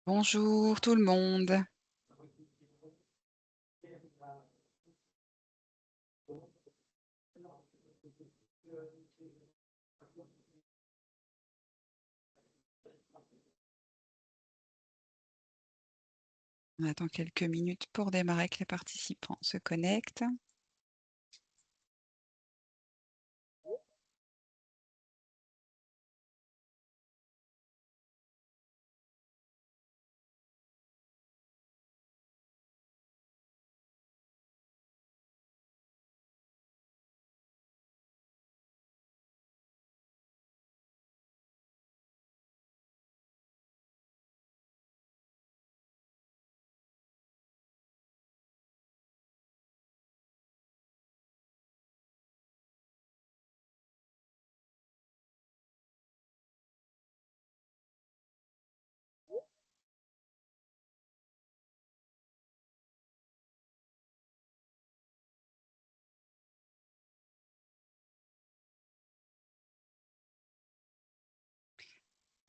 Bonjour tout le monde. On attend quelques minutes pour démarrer que les participants se connectent.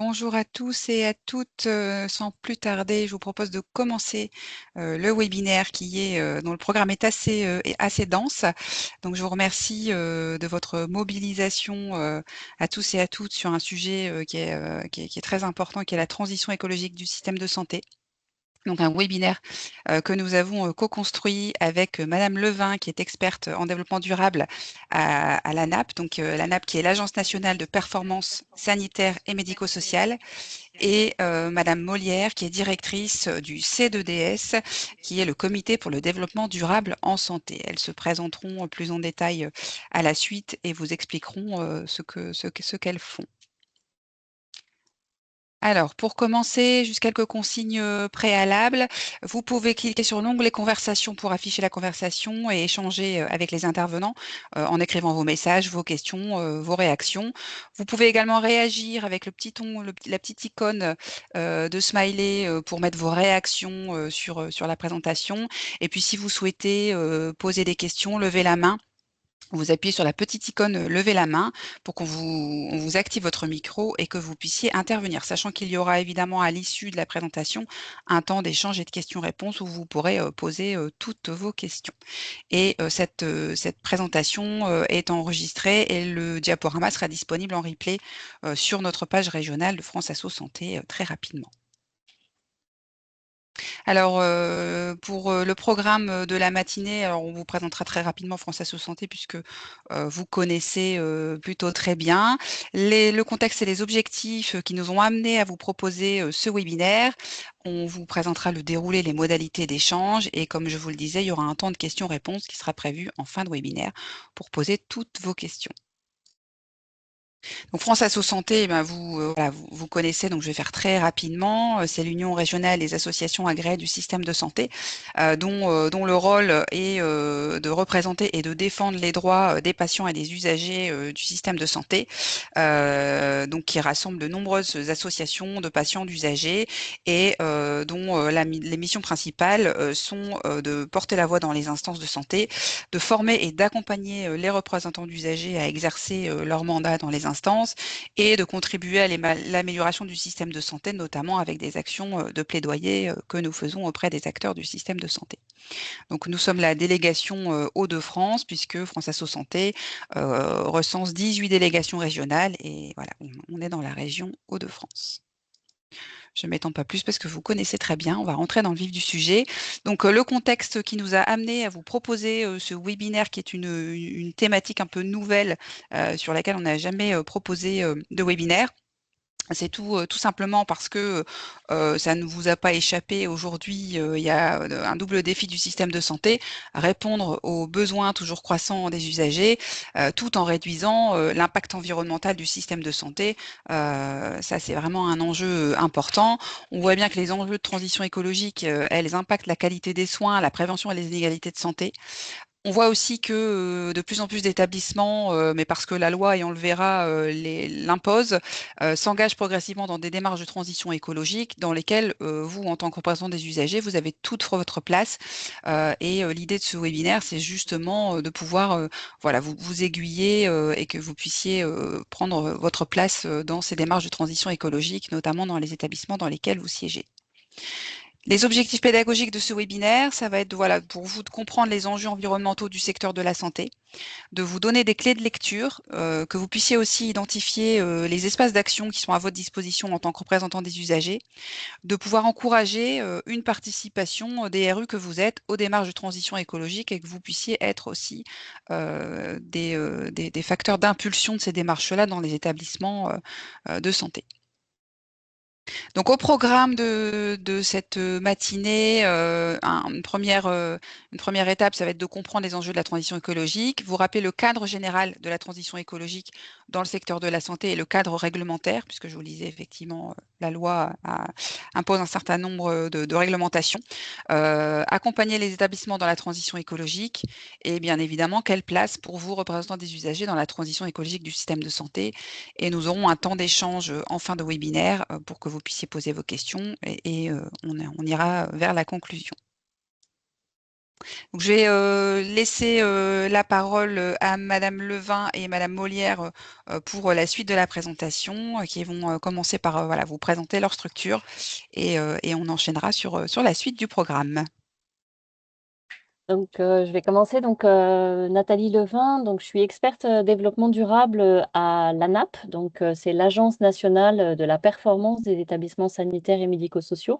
Bonjour à tous et à toutes. Sans plus tarder, je vous propose de commencer le webinaire dont le programme est assez dense. Donc, je vous remercie de votre mobilisation à tous et à toutes sur un sujet qui est très important, qui est la transition écologique du système de santé. Donc un webinaire que nous avons co-construit avec Madame Levin, qui est experte en développement durable à l'ANAP, donc l'ANAP qui est l'Agence nationale de performance sanitaire et médico-sociale, et Madame Molière, qui est directrice du C2DS, qui est le Comité pour le développement durable en santé. Elles se présenteront plus en détail à la suite et vous expliqueront ce qu'elles font. Alors, pour commencer, juste quelques consignes préalables. Vous pouvez cliquer sur l'onglet Conversation pour afficher la conversation et échanger avec les intervenants en écrivant vos messages, vos questions, vos réactions. Vous pouvez également réagir avec la petite icône de smiley pour mettre vos réactions sur la présentation. Et puis, si vous souhaitez poser des questions, levez la main. Vous appuyez sur la petite icône lever la main pour on vous active votre micro et que vous puissiez intervenir, sachant qu'il y aura évidemment à l'issue de la présentation un temps d'échange et de questions-réponses où vous pourrez poser toutes vos questions. Et cette présentation est enregistrée et le diaporama sera disponible en replay sur notre page régionale de France Asso Santé très rapidement. Alors, pour, le programme, de la matinée, alors on vous présentera très rapidement France Asso Santé puisque, vous connaissez, plutôt très bien. Le contexte et les objectifs, qui nous ont amenés à vous proposer, ce webinaire. On vous présentera le déroulé, les modalités d'échange et comme je vous le disais, il y aura un temps de questions-réponses qui sera prévu en fin de webinaire pour poser toutes vos questions. Donc France Asso Santé, eh ben voilà, vous connaissez, donc je vais faire très rapidement. C'est l'Union régionale des associations agréées du système de santé, dont le rôle est de représenter et de défendre les droits des patients et des usagers du système de santé, donc qui rassemble de nombreuses associations de patients, d'usagers et dont les missions principales sont de porter la voix dans les instances de santé, de former et d'accompagner les représentants d'usagers à exercer leur mandat dans les instances et de contribuer à l'amélioration du système de santé, notamment avec des actions de plaidoyer que nous faisons auprès des acteurs du système de santé. Donc nous sommes la délégation Hauts-de-France, puisque France Asso Santé recense 18 délégations régionales et voilà, on est dans la région Hauts-de-France. Je ne m'étends pas plus parce que vous connaissez très bien. On va rentrer dans le vif du sujet. Donc, le contexte qui nous a amené à vous proposer ce webinaire qui est une thématique un peu nouvelle sur laquelle on n'a jamais proposé de webinaire. C'est tout simplement parce que, ça ne vous a pas échappé aujourd'hui, il y a, un double défi du système de santé, répondre aux besoins toujours croissants des usagers, tout en réduisant, l'impact environnemental du système de santé. Ça, c'est vraiment un enjeu important. On voit bien que les enjeux de transition écologique, elles impactent la qualité des soins, la prévention et les inégalités de santé. On voit aussi que de plus en plus d'établissements, mais parce que la loi, et on le verra, l'impose, s'engagent progressivement dans des démarches de transition écologique dans lesquelles vous, en tant que représentant des usagers, vous avez toute votre place. Et l'idée de ce webinaire, c'est justement de pouvoir voilà, vous aiguiller et que vous puissiez prendre votre place dans ces démarches de transition écologique, notamment dans les établissements dans lesquels vous siégez. Les objectifs pédagogiques de ce webinaire, ça va être voilà, pour vous de comprendre les enjeux environnementaux du secteur de la santé, de vous donner des clés de lecture, que vous puissiez aussi identifier les espaces d'action qui sont à votre disposition en tant que représentant des usagers, de pouvoir encourager une participation des RU que vous êtes aux démarches de transition écologique et que vous puissiez être aussi des facteurs d'impulsion de ces démarches-là dans les établissements de santé. Donc au programme de cette matinée, une première étape, ça va être de comprendre les enjeux de la transition écologique, vous rappeler le cadre général de la transition écologique dans le secteur de la santé et le cadre réglementaire, puisque je vous le disais effectivement, la loi impose un certain nombre de réglementations, accompagner les établissements dans la transition écologique et bien évidemment, quelle place pour vous, représentants des usagers, dans la transition écologique du système de santé. Et nous aurons un temps d'échange en fin de webinaire pour que vous puissiez poser vos questions et on ira vers la conclusion. Donc, je vais laisser la parole à Madame Levin et Madame Molière pour la suite de la présentation, qui vont commencer par voilà, vous présenter leur structure et on enchaînera sur la suite du programme. Donc, je vais commencer. Donc, Nathalie Levin, donc je suis experte développement durable à l'ANAP. Donc, c'est l'Agence nationale de la performance des établissements sanitaires et médico-sociaux.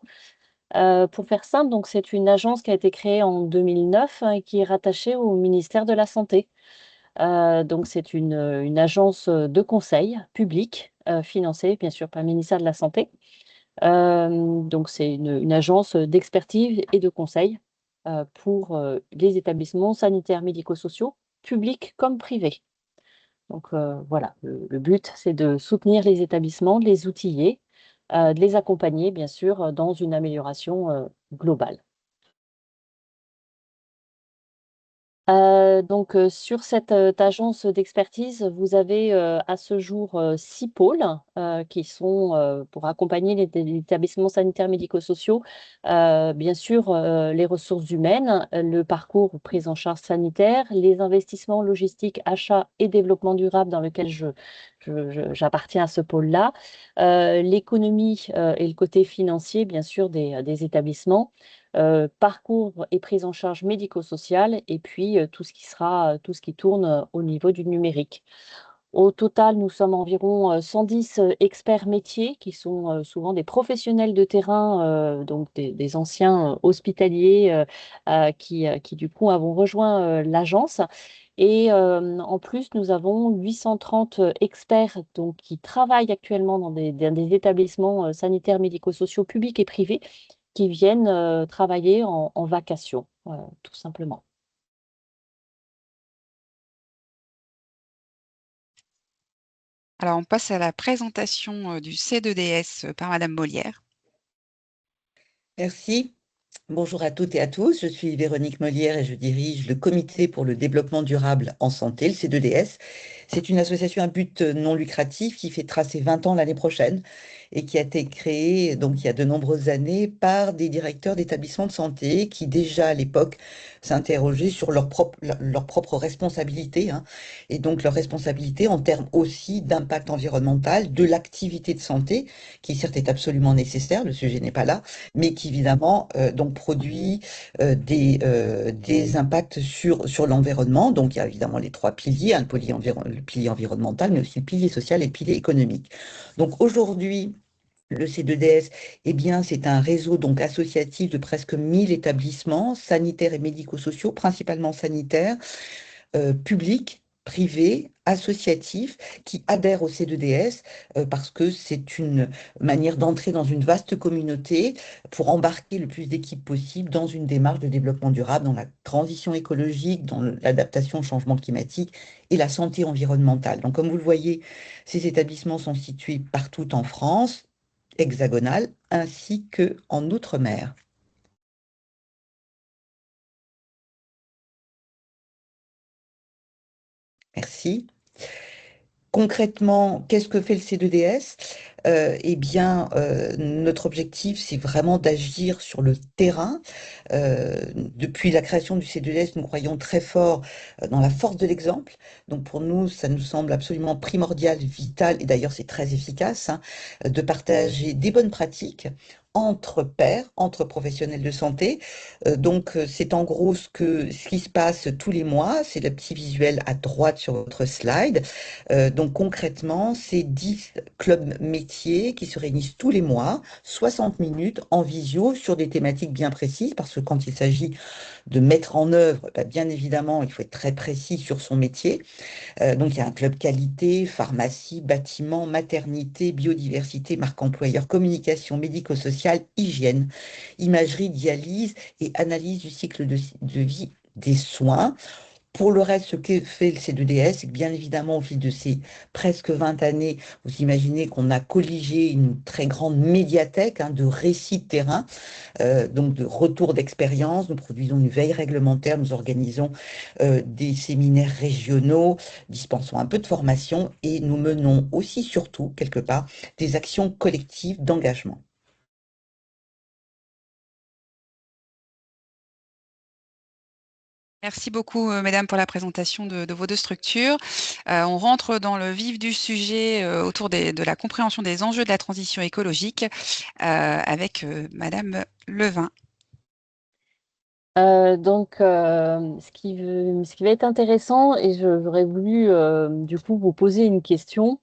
Pour faire simple, donc c'est une agence qui a été créée en 2009 et qui est rattachée au ministère de la Santé. Donc, c'est une agence de conseil public financée, bien sûr, par le ministère de la Santé. Donc, c'est une agence d'expertise et de conseil pour les établissements sanitaires médico-sociaux, publics comme privés. Donc, voilà, le but, c'est de soutenir les établissements, de les outiller, de les accompagner, bien sûr, dans une amélioration globale. Donc, sur cette agence d'expertise, vous avez à ce jour 6 pôles qui sont pour accompagner les établissements sanitaires médico-sociaux. Bien sûr, les ressources humaines, le parcours prise en charge sanitaire, les investissements logistiques, achats et développement durable dans lequel j'appartiens à ce pôle-là, l'économie et le côté financier, bien sûr, des établissements. Parcours et prise en charge médico-sociale, et puis tout ce qui tourne au niveau du numérique. Au total, nous sommes environ 110 experts métiers qui sont souvent des professionnels de terrain, donc des anciens hospitaliers qui du coup avons rejoint l'agence. Et en plus, nous avons 830 experts donc, qui travaillent actuellement dans des établissements sanitaires médico-sociaux publics et privés qui viennent travailler en vacation, tout simplement. Alors on passe à la présentation du C2DS par Madame Molière. Merci. Bonjour à toutes et à tous. Je suis Véronique Molière et je dirige le Comité pour le développement durable en santé, le C2DS. C'est une association à but non lucratif qui fait tracer 20 ans l'année prochaine et qui a été créée donc il y a de nombreuses années par des directeurs d'établissements de santé qui déjà à l'époque s'interrogeaient sur leur propre responsabilité, hein, et donc leur responsabilité en termes aussi d'impact environnemental de l'activité de santé qui certes est absolument nécessaire, le sujet n'est pas là, mais qui évidemment donc produit des impacts sur l'environnement. Donc il y a évidemment les trois piliers, hein, le pilier environnemental, mais aussi le pilier social et le pilier économique. Donc aujourd'hui, le C2DS, eh bien, c'est un réseau donc associatif de presque 1000 établissements sanitaires et médico-sociaux, principalement sanitaires, publics, privés, associatifs, qui adhèrent au C2DS parce que c'est une manière d'entrer dans une vaste communauté pour embarquer le plus d'équipes possible dans une démarche de développement durable, dans la transition écologique, dans l'adaptation au changement climatique et la santé environnementale. Donc, comme vous le voyez, ces établissements sont situés partout en France hexagonale ainsi que en Outre-mer. Merci. Concrètement, qu'est-ce que fait le C2DS? Eh bien, notre objectif, c'est vraiment d'agir sur le terrain. Depuis la création du C2DS, nous croyons très fort dans la force de l'exemple. Donc pour nous, ça nous semble absolument primordial, vital, et d'ailleurs c'est très efficace, hein, de partager des bonnes pratiques entre pairs, entre professionnels de santé. C'est en gros ce qui se passe tous les mois. C'est le petit visuel à droite sur votre slide. Donc concrètement, c'est 10 clubs métiers qui se réunissent tous les mois, 60 minutes en visio sur des thématiques bien précises, parce que quand il s'agit de mettre en œuvre, bah, bien évidemment, il faut être très précis sur son métier. Donc il y a un club qualité, pharmacie, bâtiment, maternité, biodiversité, marque employeur, communication médico-sociale, hygiène, imagerie, dialyse et analyse du cycle de vie des soins. Pour le reste, ce que fait le C2DS, c'est que bien évidemment, au fil de ces presque 20 années, vous imaginez qu'on a colligé une très grande médiathèque, hein, de récits de terrain, donc de retours d'expérience. Nous produisons une veille réglementaire, nous organisons des séminaires régionaux, dispensons un peu de formation et nous menons aussi, surtout, quelque part, des actions collectives d'engagement. Merci beaucoup, mesdames, pour la présentation de vos deux structures. On rentre dans le vif du sujet autour de la compréhension des enjeux de la transition écologique avec Madame Levin. Ce qui va être intéressant, et j'aurais voulu du coup vous poser une question.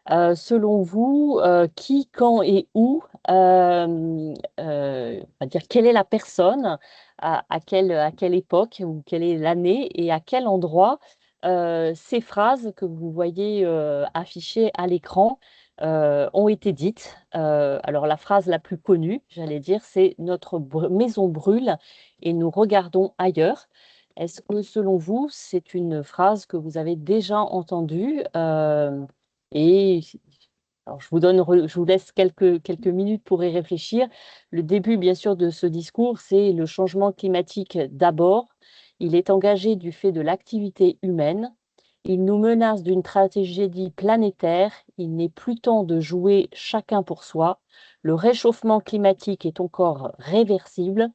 Selon vous, qui, quand et où, on va dire quelle est la personne, à quelle époque ou quelle est l'année et à quel endroit ces phrases que vous voyez affichées à l'écran ont été dites. Alors la phrase la plus connue, j'allais dire, c'est «Notre maison brûle et nous regardons ailleurs». Est-ce que selon vous, c'est une phrase que vous avez déjà entendue? Et alors je vous laisse quelques minutes pour y réfléchir. Le début, bien sûr, de ce discours, c'est le changement climatique d'abord. Il est engagé du fait de l'activité humaine. Il nous menace d'une tragédie planétaire. Il n'est plus temps de jouer chacun pour soi. Le réchauffement climatique est encore réversible.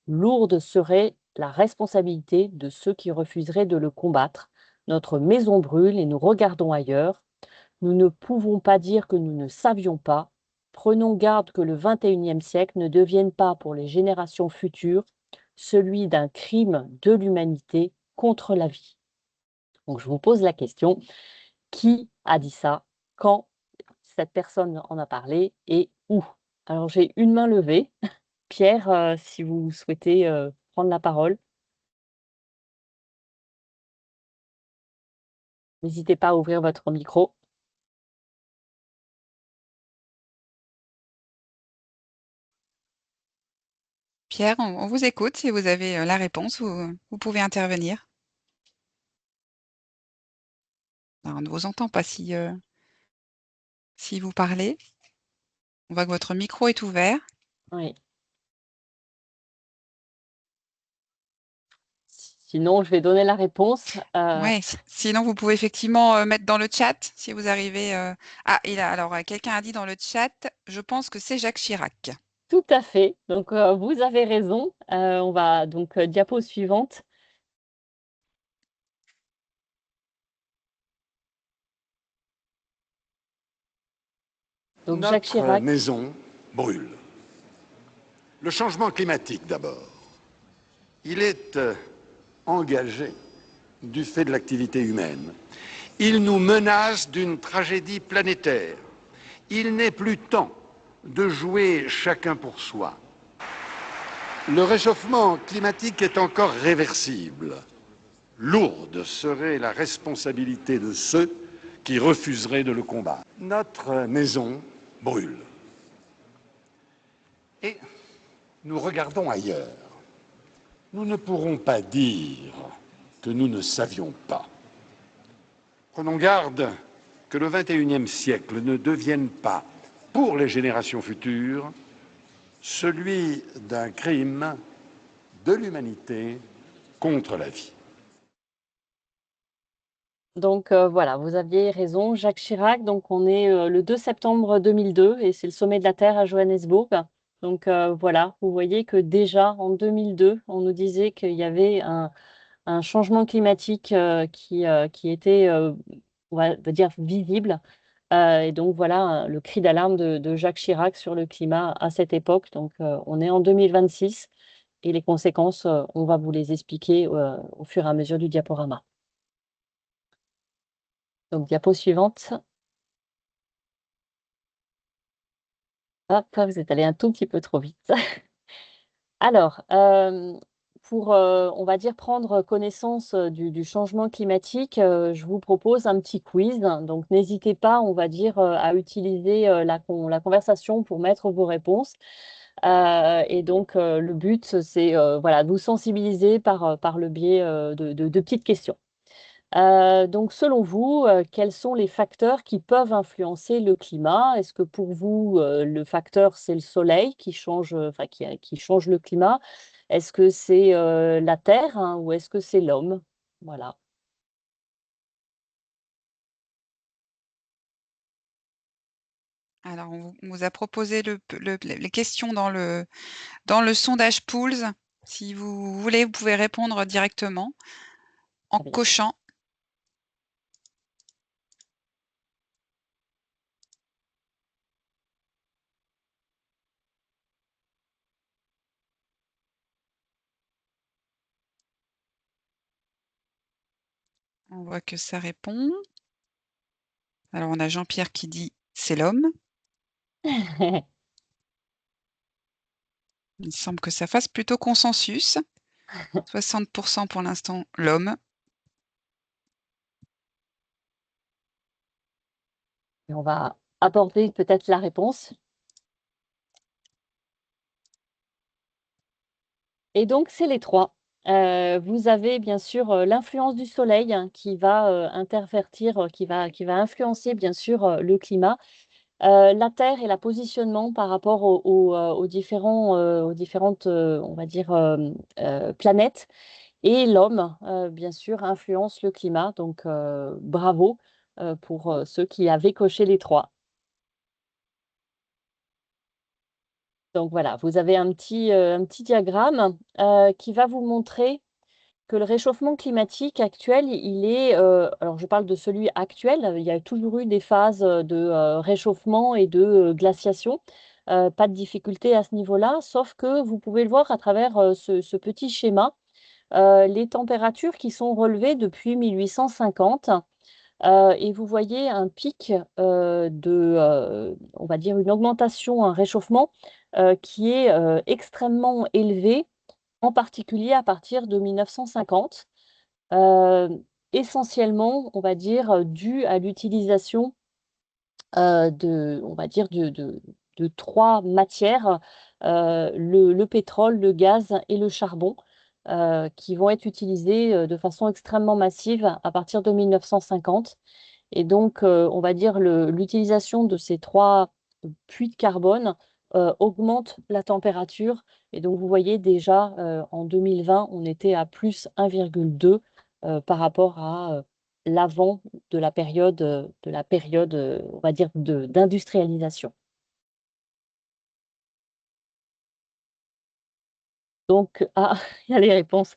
Lourde serait la responsabilité de ceux qui refuseraient de le combattre. Notre maison brûle et nous regardons ailleurs. Nous ne pouvons pas dire que nous ne savions pas. Prenons garde que le XXIe siècle ne devienne pas pour les générations futures celui d'un crime de l'humanité contre la vie. Donc je vous pose la question, qui a dit ça? Quand cette personne en a parlé et où? Alors j'ai une main levée. Pierre, si vous souhaitez prendre la parole, n'hésitez pas à ouvrir votre micro. Pierre, on vous écoute. Si vous avez la réponse, vous pouvez intervenir. Alors, on ne vous entend pas si vous parlez. On voit que votre micro est ouvert. Oui. Sinon, je vais donner la réponse. Ouais, sinon, vous pouvez effectivement mettre dans le chat si vous arrivez. Ah, alors, quelqu'un a dit dans le chat, je pense que c'est Jacques Chirac. Tout à fait. Donc, vous avez raison. On va donc diapo suivante. Donc Jacques Notre Chirac. maison brûle. Le changement climatique d'abord. Il est engagé du fait de l'activité humaine. Il nous menace d'une tragédie planétaire. Il n'est plus temps de jouer chacun pour soi. Le réchauffement climatique est encore réversible. Lourde serait la responsabilité de ceux qui refuseraient de le combattre. Notre maison brûle. Et nous regardons ailleurs. Nous ne pourrons pas dire que nous ne savions pas. Prenons garde que le XXIe siècle ne devienne pas, pour les générations futures, celui d'un crime de l'humanité contre la vie. Donc voilà, vous aviez raison, Jacques Chirac. Donc on est le 2 septembre 2002 et c'est le sommet de la Terre à Johannesburg. Donc voilà, vous voyez que déjà en 2002, on nous disait qu'il y avait un changement climatique qui était, on va dire, visible. Et donc voilà le cri d'alarme de Jacques Chirac sur le climat à cette époque. Donc on est en 2026 et les conséquences, on va vous les expliquer au fur et à mesure du diaporama. Donc diapo suivante. Hop, vous êtes allé un tout petit peu trop vite. Alors, pour, on va dire, prendre connaissance, du changement climatique, je vous propose un petit quiz. Donc n'hésitez pas, on va dire, à utiliser, la conversation pour mettre vos réponses. Et donc, le but, c'est, voilà, de vous sensibiliser par le biais, de petites questions. Donc selon vous, quels sont les facteurs qui peuvent influencer le climat? Est-ce que pour vous, le facteur, c'est le soleil qui change, enfin qui change le climat? Est-ce que c'est, la terre, hein, ou est-ce que c'est l'homme? Voilà. Alors, on vous a proposé les questions dans le sondage Pools. Si vous voulez, vous pouvez répondre directement en Très bien. cochant. On voit que ça répond. Alors, on a Jean-Pierre qui dit c'est l'homme. Il semble que ça fasse plutôt consensus. 60% pour l'instant, l'homme. Et on va aborder peut-être la réponse. Et donc c'est les 3. Vous avez bien sûr, l'influence du soleil, hein, qui va, intervertir, qui va influencer bien sûr, le climat. La Terre et la positionnement par rapport aux différentes, on va dire, planètes, et l'homme, bien sûr, influence le climat. Donc bravo, pour, ceux qui avaient coché les 3. Donc voilà, vous avez un petit diagramme, qui va vous montrer que le réchauffement climatique actuel, il est, alors je parle de celui actuel, il y a toujours eu des phases, de, réchauffement et de, glaciation. Pas de difficulté à ce niveau-là, sauf que vous pouvez le voir à travers, ce petit schéma, les températures qui sont relevées depuis 1850, et vous voyez un pic, on va dire une augmentation, un réchauffement, qui est, extrêmement élevé, en particulier à partir de 1950. Essentiellement, on va dire, dû à l'utilisation, on va dire de 3 matières, le pétrole, le gaz et le charbon, qui vont être utilisés, de façon extrêmement massive à partir de 1950. Et donc, on va dire l'utilisation de ces 3 puits de carbone, augmente la température. Et donc vous voyez déjà, en 2020, on était à +1,2, par rapport à, l'avant de la période, on va dire d'industrialisation. Donc ah, il y a les réponses.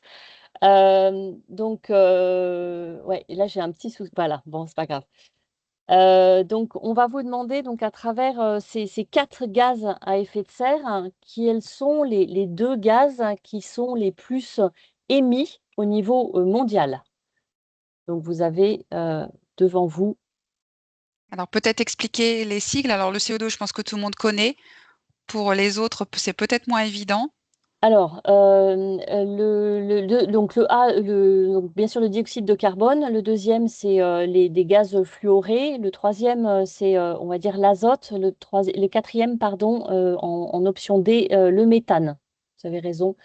Donc ouais, et là j'ai un petit voilà, bon, c'est pas grave. Donc on va vous demander, donc à travers, ces 4 gaz à effet de serre, hein, quels sont les 2 gaz qui sont les plus émis au niveau, mondial? Donc vous avez, devant vous. Alors, peut-être expliquer les sigles. Alors, le CO2, je pense que tout le monde connaît. Pour les autres, c'est peut-être moins évident. Alors, donc le A, donc bien sûr le dioxyde de carbone. Le deuxième, c'est, des gaz fluorés. Le troisième, c'est, on va dire l'azote. Le quatrième, pardon, en option D, le méthane. Vous avez raison,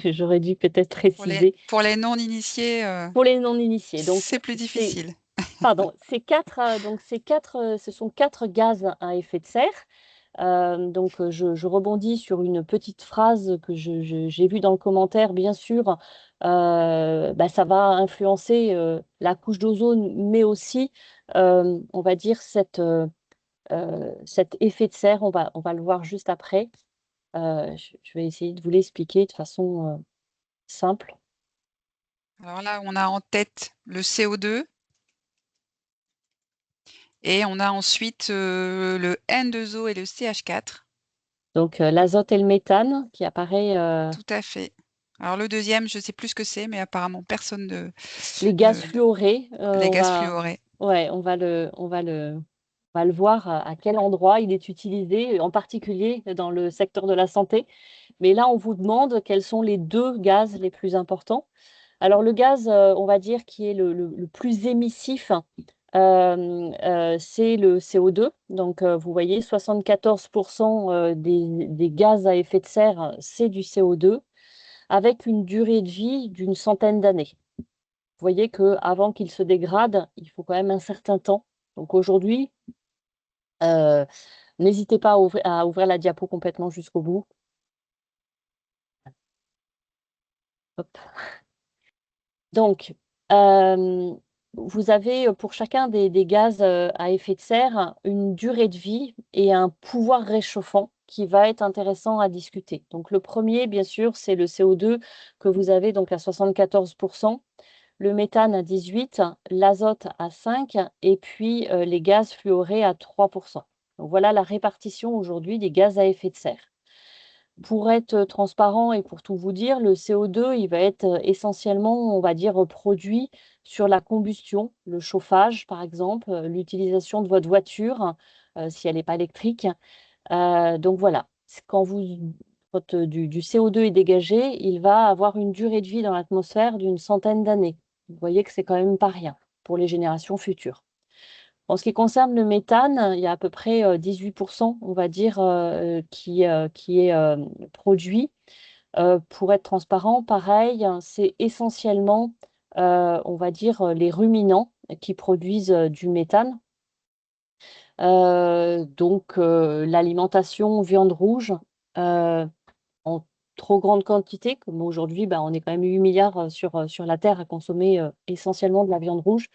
j'aurais dû peut-être préciser. Pour les non-initiés, Pour les non-initiés, donc c'est plus difficile. pardon, ces 4, donc ce sont 4 gaz à effet de serre. Donc, je rebondis sur une petite phrase que j'ai vue dans le commentaire. Bien sûr, ça va influencer la couche d'ozone, mais aussi, on va dire, cet effet de serre. On va le voir juste après. Je vais essayer de vous l'expliquer de façon simple. Alors là, on a en tête le CO2 et on a ensuite le N2O et le CH4. Donc, l'azote et le méthane qui apparaît. Tout à fait. Alors le deuxième, je ne sais plus ce que c'est, mais apparemment personne ne... Les gaz fluorés, les gaz fluorés. Ouais, on va le voir à quel endroit il est utilisé, en particulier dans le secteur de la santé. Mais là, on vous demande quels sont les 2 gaz les plus importants. Alors le gaz, on va dire qui est le plus émissif, c'est le CO2. Donc, vous voyez 74 des gaz à effet de serre, c'est du CO2, avec une durée de vie d'une centaine d'années. Vous voyez qu'avant qu'il se dégrade, il faut quand même un certain temps. Donc aujourd'hui, heu, n'hésitez pas à ouvrir la diapo complètement jusqu'au bout. Hop. Donc, vous avez, pour chacun des gaz, à effet de serre, une durée de vie et un pouvoir réchauffant qui va être intéressant à discuter. Donc le premier, bien sûr, c'est le CO2 que vous avez donc à 74, le méthane à 18, l'azote à 5 et puis, les gaz fluorés à 3. Donc voilà la répartition aujourd'hui des gaz à effet de serre. Pour être transparent et pour tout vous dire, le CO2, il va être, essentiellement, on va dire, produit sur la combustion, le chauffage par exemple, l'utilisation de votre voiture, si elle n'est pas électrique. Donc voilà, quand du CO2 est dégagé, il va avoir une durée de vie dans l'atmosphère d'une centaine d'années. Vous voyez que c'est quand même pas rien pour les générations futures. En ce qui concerne le méthane, il y a à peu près, 18, on va dire, qui est, produit. Pour être transparent, pareil, hein, c'est essentiellement, on va dire, les ruminants qui produisent, du méthane. Donc, l'alimentation viande rouge, heu, en trop grande quantité, comme aujourd'hui, on est quand même 8 milliards sur la terre à consommer, essentiellement de la viande rouge,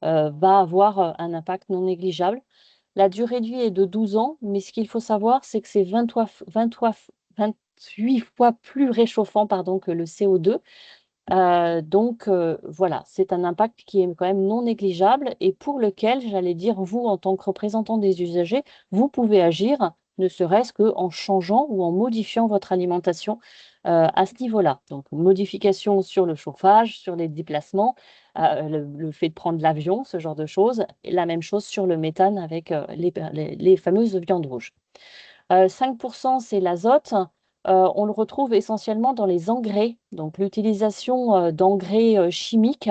va avoir, un impact non négligeable. La durée de vie est de 12 ans, mais ce qu'il faut savoir, c'est que c'est 28 fois plus réchauffant, pardon, que le CO2. Donc, voilà, c'est un impact qui est quand même non négligeable et pour lequel, j'allais dire, vous, en tant que représentant des usagers, vous pouvez agir, ne serait-ce qu'en changeant ou en modifiant votre alimentation, à ce niveau-là. Donc modification sur le chauffage, sur les déplacements, le fait de prendre l'avion, ce genre de choses, et la même chose sur le méthane avec, les fameuses viandes rouges. 5, c'est l'azote. On le retrouve essentiellement dans les engrais, donc l'utilisation, d'engrais, chimiques.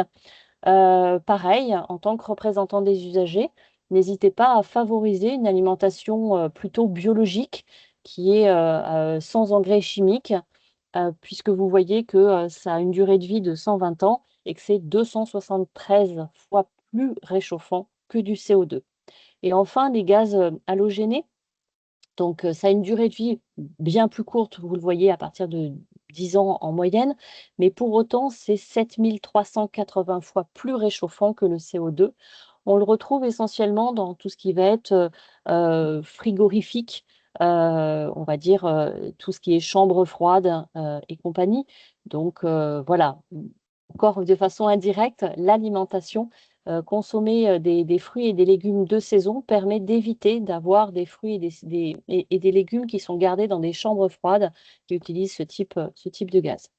Pareil, en tant que représentant des usagers, n'hésitez pas à favoriser une alimentation, plutôt biologique qui est, sans engrais chimiques, puisque vous voyez que, ça a une durée de vie de 120 ans et que c'est 273 fois plus réchauffant que du CO2. Et enfin, les gaz, halogénés, donc, ça a une durée de vie bien plus courte, vous le voyez, à partir de 10 ans en moyenne, mais pour autant, c'est 7 380 fois plus réchauffant que le CO2. On le retrouve essentiellement dans tout ce qui va être, frigorifique, on va dire, tout ce qui est chambre froide, et compagnie. Donc, voilà, encore de façon indirecte, l'alimentation, consommer, des fruits et des légumes de saison permet d'éviter d'avoir des fruits et des légumes qui sont gardés dans des chambres froides qui utilisent ce type de gaz.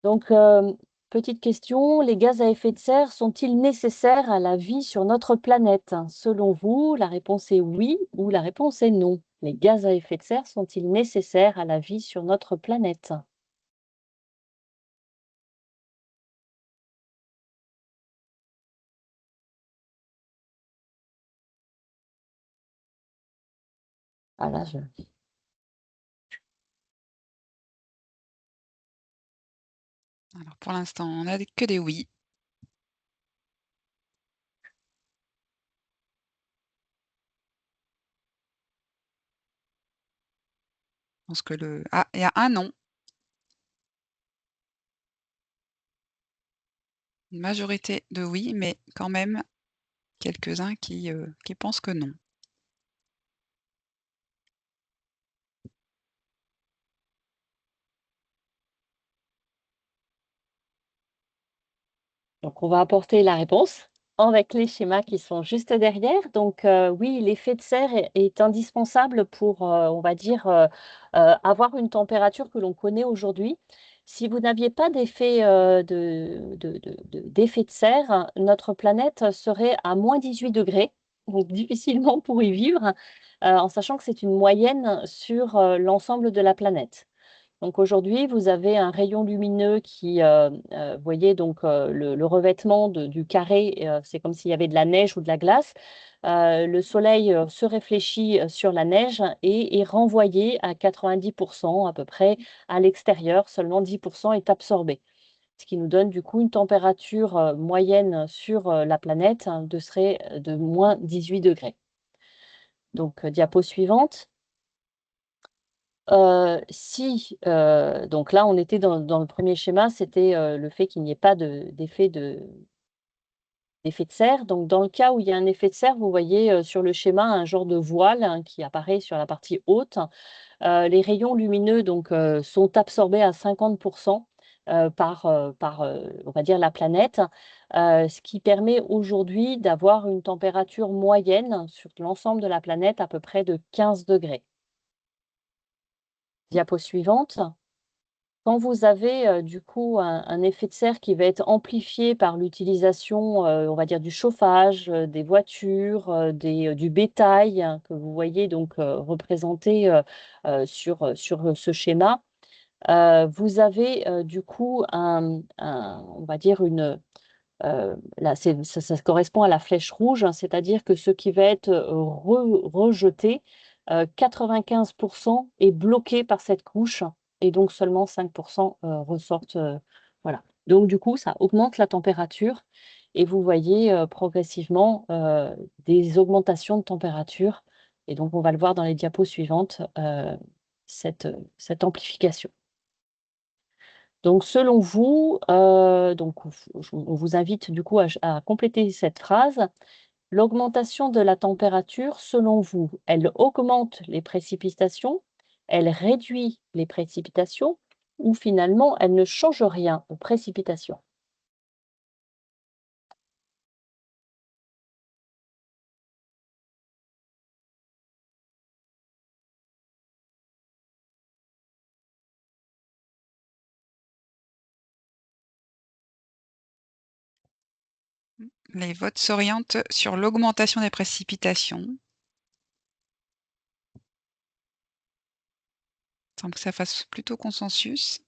Donc, petite question, les gaz à effet de serre sont-ils nécessaires à la vie sur notre planète? Selon vous, la réponse est oui ou la réponse est non. Les gaz à effet de serre sont-ils nécessaires à la vie sur notre planète? Ah là, je Alors pour l'instant, on a que des oui. pense que le ah, il y a un non. Une majorité de oui, mais quand même quelques-uns qui pensent que non. Donc, on va apporter la réponse avec les schémas qui sont juste derrière. Donc, oui, l'effet de serre est indispensable pour, on va dire, avoir une température que l'on connaît aujourd'hui. Si vous n'aviez pas d'effet, d'effet de serre, notre planète serait à -18 degrés, donc difficilement pour y vivre, en sachant que c'est une moyenne sur, l'ensemble de la planète. Donc aujourd'hui, vous avez un rayon lumineux qui, vous voyez donc, le revêtement du carré, c'est comme s'il y avait de la neige ou de la glace. Le soleil, se réfléchit, sur la neige et est renvoyé à 90 à peu près à l'extérieur, seulement 10 est absorbé. Ce qui nous donne du coup une température, moyenne sur, la planète, hein, serait de -18 degrés. Donc, diapo suivante. Si, donc là, on était dans le premier schéma, c'était, le fait qu'il n'y ait pas d'effet de serre. Donc dans le cas où il y a un effet de serre, vous voyez, sur le schéma un genre de voile, hein, qui apparaît sur la partie haute. Les rayons lumineux donc, sont absorbés à 50 par, on va dire la planète, ce qui permet aujourd'hui d'avoir une température moyenne sur l'ensemble de la planète à peu près de 15 degrés. Diapo suivante. Quand vous avez, du coup un effet de serre qui va être amplifié par l'utilisation, on va dire du chauffage, des voitures, du bétail, hein, que vous voyez donc, représenté, sur ce schéma, vous avez, du coup on va dire là ça correspond à la flèche rouge, hein, c'est-à-dire que ce qui va être, rejeté, 95 est bloqué par cette couche et donc seulement 5 ressortent, voilà. Donc du coup, ça augmente la température et vous voyez, progressivement, des augmentations de température et donc on va le voir dans les diapos suivantes, cette amplification. Donc selon vous, donc on vous invite du coup à compléter cette phrase. L'augmentation de la température, selon vous, elle augmente les précipitations, elle réduit les précipitations ou finalement elle ne change rien aux précipitations? Les votes s'orientent sur l'augmentation des précipitations. Il semble que ça fasse plutôt consensus.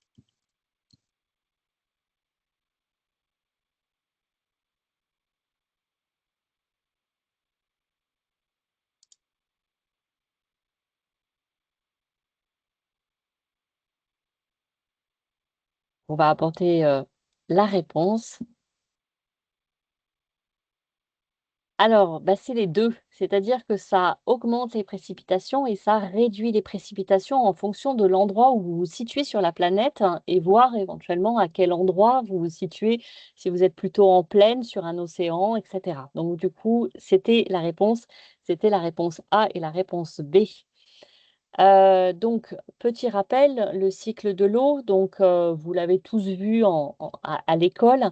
On va apporter, la réponse. Alors, bah, c'est les 2, c'est-à-dire que ça augmente les précipitations et ça réduit les précipitations en fonction de l'endroit où vous vous situez sur la planète, hein, et voir éventuellement à quel endroit vous vous situez, si vous êtes plutôt en plaine, sur un océan et cetera. Donc du coup, c'était la réponse A et la réponse B. Donc petit rappel, le cycle de l'eau, donc vous l'avez tous vu à l'école.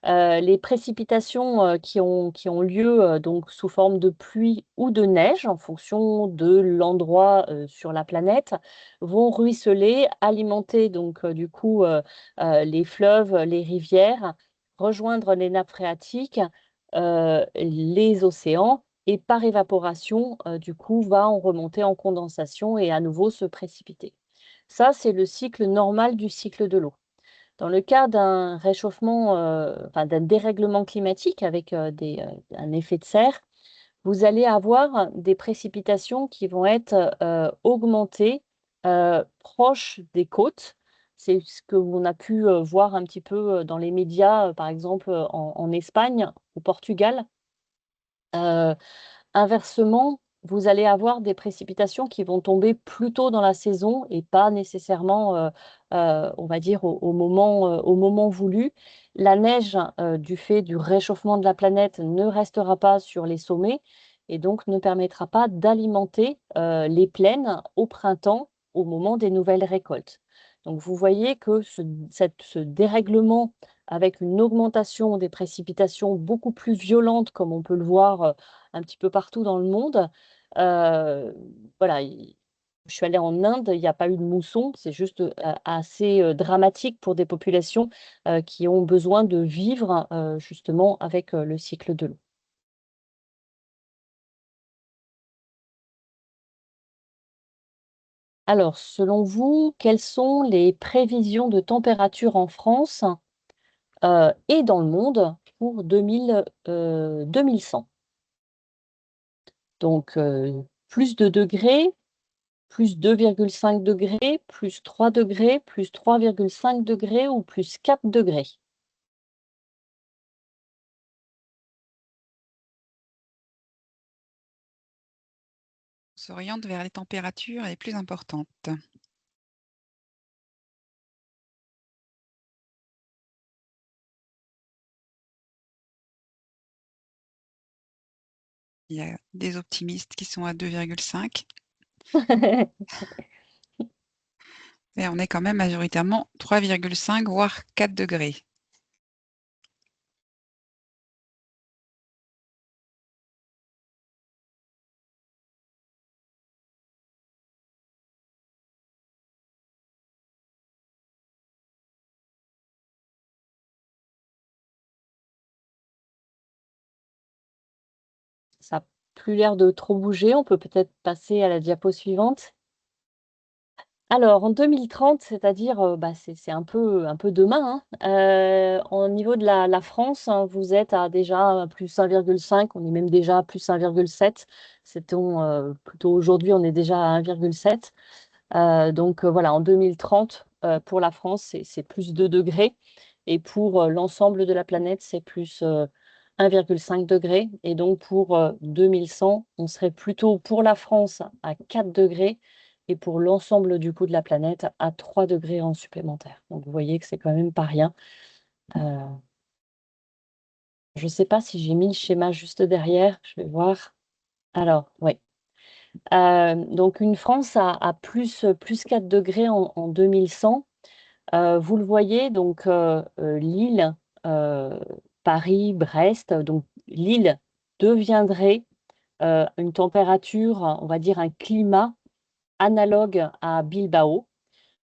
Les précipitations, qui ont lieu, donc sous forme de pluie ou de neige en fonction de l'endroit, sur la planète, vont ruisseler, alimenter donc du coup, les fleuves, les rivières, rejoindre les nappes phréatiques, les océans et par évaporation, du coup, va en remonter en condensation et à nouveau se précipiter. Ça, c'est le cycle normal du cycle de l'eau. Dans le cas d'un réchauffement, enfin d'un dérèglement climatique avec, un effet de serre, vous allez avoir des précipitations qui vont être, augmentées, proches des côtes. C'est ce qu'on a pu, voir un petit peu, dans les médias, par exemple, en Espagne, au Portugal. Inversement, vous allez avoir des précipitations qui vont tomber plus tôt dans la saison et pas nécessairement, on va dire, au moment voulu. La neige, du fait du réchauffement de la planète, ne restera pas sur les sommets et donc ne permettra pas d'alimenter, les plaines au printemps, au moment des nouvelles récoltes. Donc vous voyez que ce dérèglement avec une augmentation des précipitations beaucoup plus violente, comme on peut le voir, un petit peu partout dans le monde, Heu, voilà, je suis allée en Inde, il y a pas eu de mousson, c'est juste, assez, dramatique pour des populations, qui ont besoin de vivre, justement avec, le cycle de l'eau. Alors, selon vous, quelles sont les prévisions de température en France, et dans le monde pour 2100? Donc, plus de degrés, plus 2,5 degrés, plus 3 degrés, plus 3,5 degrés ou plus 4 degrés. On s'oriente vers les températures les plus importantes. Il y a des optimistes qui sont à 2,5 mais on est quand même majoritairement 3,5 voire 4 degrés. Ça a plus l'air de trop bouger, on peut peut-être passer à la diapo suivante. Alors en 2030, c'est-à-dire, bah, c'est un peu demain, hein, au niveau de la France, hein, vous êtes à déjà +1,5, on est même déjà à +1,7. Sait-on, plutôt aujourd'hui, on est déjà à 1,7. Donc voilà, en 2030, pour la France, c'est plus 2 degrés et pour, l'ensemble de la planète, c'est plus, 1,5 degré et donc pour, 2100, on serait plutôt pour la France à 4 degrés et pour l'ensemble du coup de la planète à 3 degrés en supplémentaire. Donc vous voyez que c'est quand même pas rien. Heu, je ne sais pas si j'ai mis le schéma juste derrière, je vais voir. Alors oui. Donc une France à plus 4 degrés en 2100. Vous le voyez donc, Lille, heu, Paris, Brest, donc Lille deviendrait, une température, on va dire un climat analogue à Bilbao.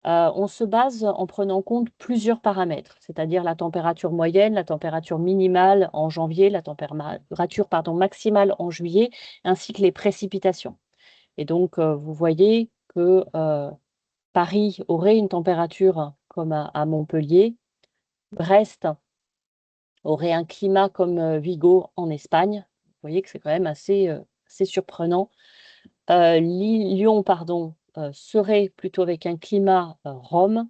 On se base en prenant en compte plusieurs paramètres, c'est-à-dire la température moyenne, la température minimale en janvier, la température, pardon, maximale en juillet, ainsi que les précipitations. Et donc, vous voyez que, Paris aurait une température comme à Montpellier, Brest aurait un climat comme, Vigo en Espagne. Vous voyez que c'est quand même assez surprenant. Lyon, pardon, serait plutôt avec un climat, Rome.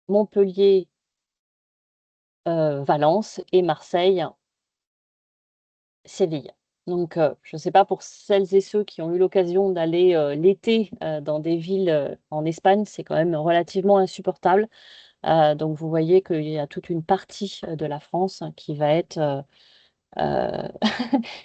Montpellier, Valence et Marseille, Séville. Donc, je ne sais pas pour celles et ceux qui ont eu l'occasion d'aller, l'été, dans des villes, en Espagne, c'est quand même relativement insupportable. Donc vous voyez qu'il y a toute une partie, de la France hein, qui va être, Heu,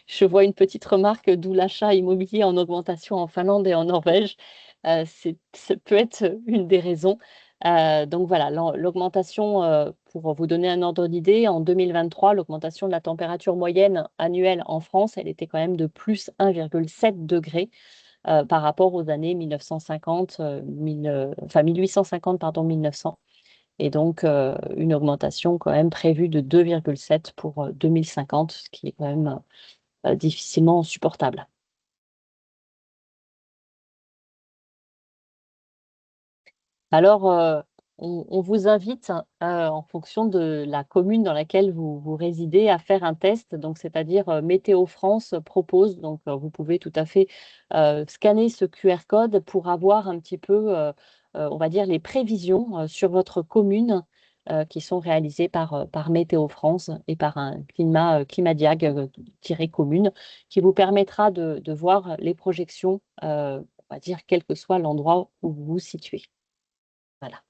je vois une petite remarque, d'où l'achat immobilier en augmentation en Finlande et en Norvège. Ça peut être une des raisons. Donc voilà, l'augmentation, pour vous donner un ordre d'idée, en 2023, l'augmentation de la température moyenne annuelle en France, elle était quand même de plus 1,7 degré, par rapport aux années 1950, 1850 pardon, 1900. Et donc, une augmentation quand même prévue de 2,7 pour, 2050, ce qui est quand même, difficilement supportable. Alors, on vous invite, en fonction de la commune dans laquelle vous résidez, à faire un test. Donc, c'est-à-dire, Météo France propose, donc, vous pouvez tout à fait, scanner ce QR code pour avoir un petit peu, on va dire les prévisions, sur votre commune, qui sont réalisés par Météo France et par un Climadiag commune qui vous permettra de voir les projections, on va dire, quel que soit l'endroit où vous vous situez. Voilà.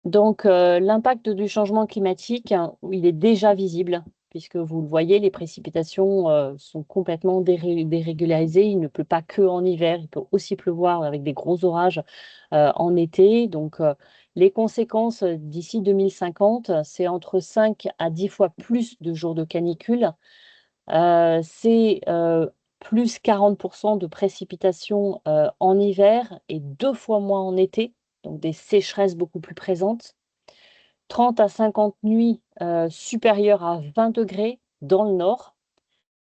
Donc, l'impact du changement climatique, hein, il est déjà visible, puisque vous le voyez, les précipitations sont complètement dérégularisées. Il ne pleut pas que en hiver, il peut aussi pleuvoir avec des gros orages en été. Donc, les conséquences d'ici 2050, c'est entre 5 à 10 fois plus de jours de canicule. C'est plus 40% de précipitations en hiver et 2 fois moins en été, donc des sécheresses beaucoup plus présentes. 30 à 50 nuits supérieures à 20 degrés dans le nord,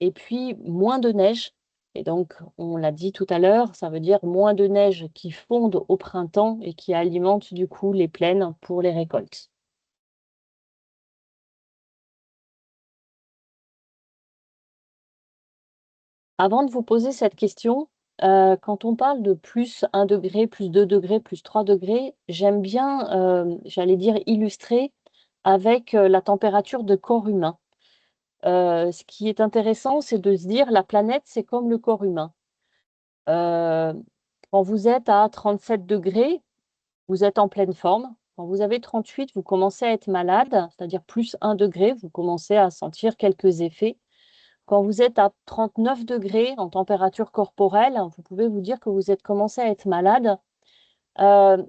et puis moins de neige. Et donc, on l'a dit tout à l'heure, ça veut dire moins de neige qui fonde au printemps et qui alimente du coup les plaines pour les récoltes. Avant de vous poser cette question, quand on parle de plus 1 degré, plus 2 degrés, plus 3 degrés, j'aime bien, j'allais dire illustrer avec, la température de corps humain. Ce qui est intéressant, c'est de se dire la planète, c'est comme le corps humain. Heu, Quand vous êtes à 37 degrés, vous êtes en pleine forme. Quand vous avez 38, vous commencez à être malade, c'est-à-dire plus 1 degré, vous commencez à sentir quelques effets. Quand vous êtes à 39 degrés en température corporelle, vous pouvez vous dire que vous êtes commencé à être malade. Heu,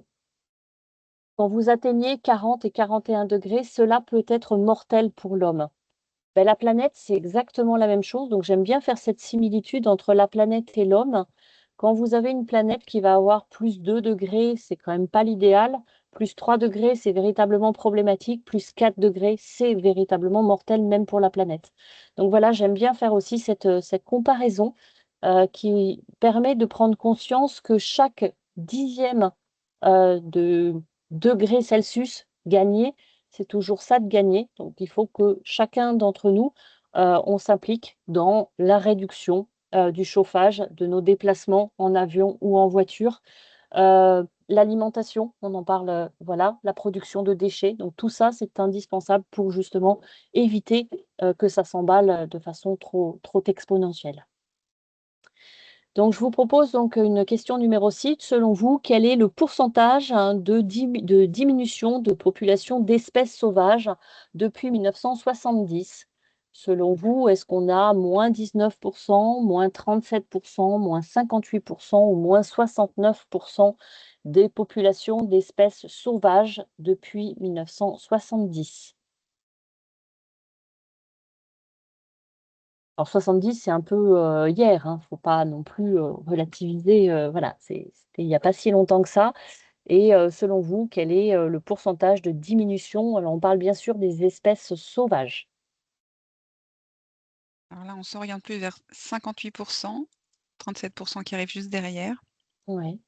Quand vous atteignez 40 et 41 degrés, cela peut être mortel pour l'homme. Beh, la planète, c'est exactement la même chose, donc j'aime bien faire cette similitude entre la planète et l'homme. Quand vous avez une planète qui va avoir plus 2 degrés, c'est quand même pas l'idéal. Plus 3 degrés, c'est véritablement problématique. Plus 4 degrés, c'est véritablement mortel même pour la planète. Donc voilà, j'aime bien faire aussi cette comparaison, qui permet de prendre conscience que chaque dixième, de degré Celsius gagné, c'est toujours ça de gagner. Donc il faut que chacun d'entre nous, on s'implique dans la réduction, du chauffage, de nos déplacements en avion ou en voiture. L'alimentation, on en parle, voilà, la production de déchets. Donc tout ça, c'est indispensable pour justement éviter, que ça s'emballe, de façon trop exponentielle. Donc, je vous propose donc une question numéro 6. Selon vous, quel est le pourcentage, hein, de diminution de population d'espèces sauvages depuis 1970? Selon vous, est-ce qu'on a moins 19%, moins 37%, moins 58% ou moins 69% des populations d'espèces sauvages depuis 1970? Alors 70, c'est un peu, hier, hein, faut pas non plus, relativiser, voilà, c'était il y a pas si longtemps que ça. Et selon vous, quel est, le pourcentage de diminution? Alors on parle bien sûr des espèces sauvages. Alors là, on s'oriente plus vers 58%, 37% qui arrivent juste derrière. Ouais.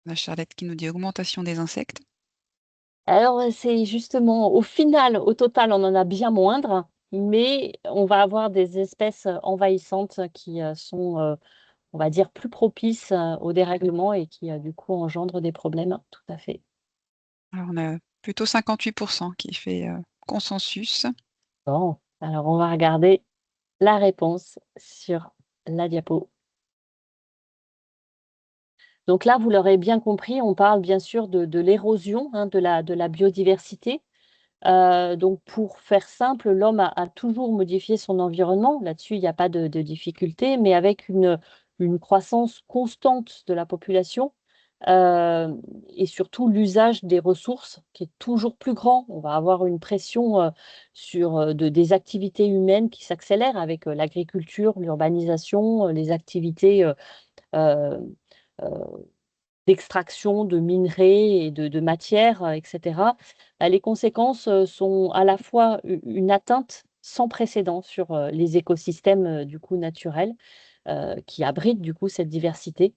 On a Charlotte qui nous dit augmentation des insectes. Alors, c'est justement au final, au total, on en a bien moindre, mais on va avoir des espèces, envahissantes qui, sont, on va dire plus propices, au dérèglement et qui, du coup engendrent des problèmes. Tout à fait. Alors on a plutôt 58% qui fait, consensus. Bon, alors on va regarder la réponse sur la diapo. Donc là, vous l'aurez bien compris, on parle bien sûr de l'érosion, hein, de la biodiversité. Donc pour faire simple, l'homme a toujours modifié son environnement. Là-dessus, il n'y a pas de difficulté, mais avec une croissance constante de la population, et surtout l'usage des ressources qui est toujours plus grand. On va avoir une pression, sur, des activités humaines qui s'accélèrent avec, l'agriculture, l'urbanisation, les activités, heu d'extraction de minerais et de matières, et cetera. Les conséquences, sont à la fois une atteinte sans précédent sur, les écosystèmes, du coup naturels, qui abritent du coup cette diversité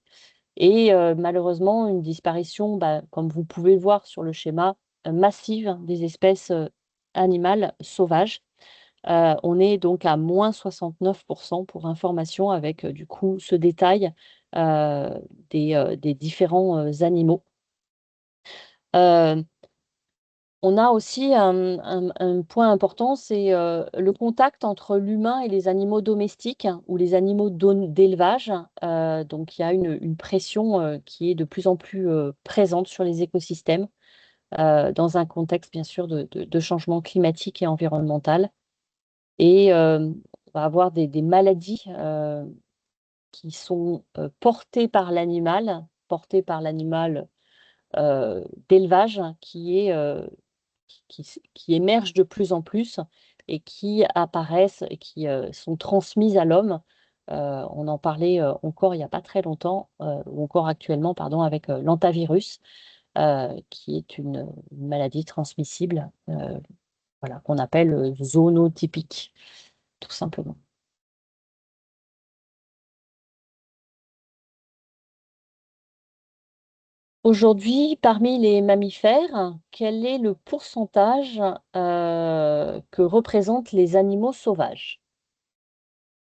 et malheureusement une disparition, bah, comme vous pouvez le voir sur le schéma, massive des espèces, animales sauvages. On est donc à moins 69% pour information avec du coup ce détail des différents animaux. On a aussi un point important, c'est le contact entre l'humain et les animaux domestiques ou les animaux d'élevage. Donc il y a une pression qui est de plus en plus présente sur les écosystèmes dans un contexte bien sûr de changement climatique et environnemental. Et on va avoir des maladies qui sont portées par l'animal d'élevage qui émergent de plus en plus et qui apparaissent et qui sont transmises à l'homme. On en parlait encore il n'y a pas très longtemps, ou encore actuellement, pardon, avec l'hantavirus, qui est une maladie transmissible, voilà, qu'on appelle zoonotypique, tout simplement. Aujourd'hui, parmi les mammifères, quel est le pourcentage que représentent les animaux sauvages?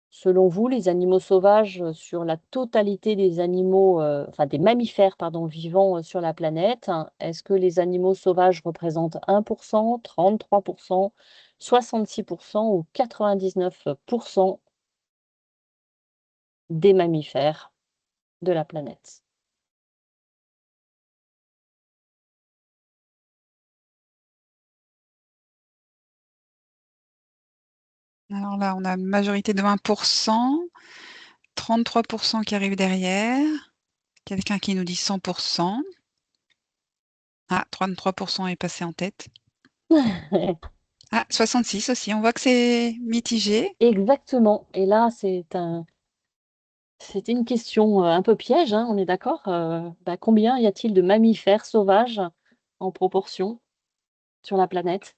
Selon vous, les animaux sauvages sur la totalité des animaux, enfin des mammifères, pardon, vivant sur la planète, est-ce que les animaux sauvages représentent 1%, 33%, 66% ou 99% des mammifères de la planète? Alors là, on a une majorité de 20%, 33% qui arrivent derrière, quelqu'un qui nous dit 100%. Ah, 33% est passé en tête. Ah, 66 aussi, on voit que c'est mitigé. Exactement. Et là, c'était une question un peu piège, hein, on est d'accord? Combien y a-t-il de mammifères sauvages en proportion sur la planète?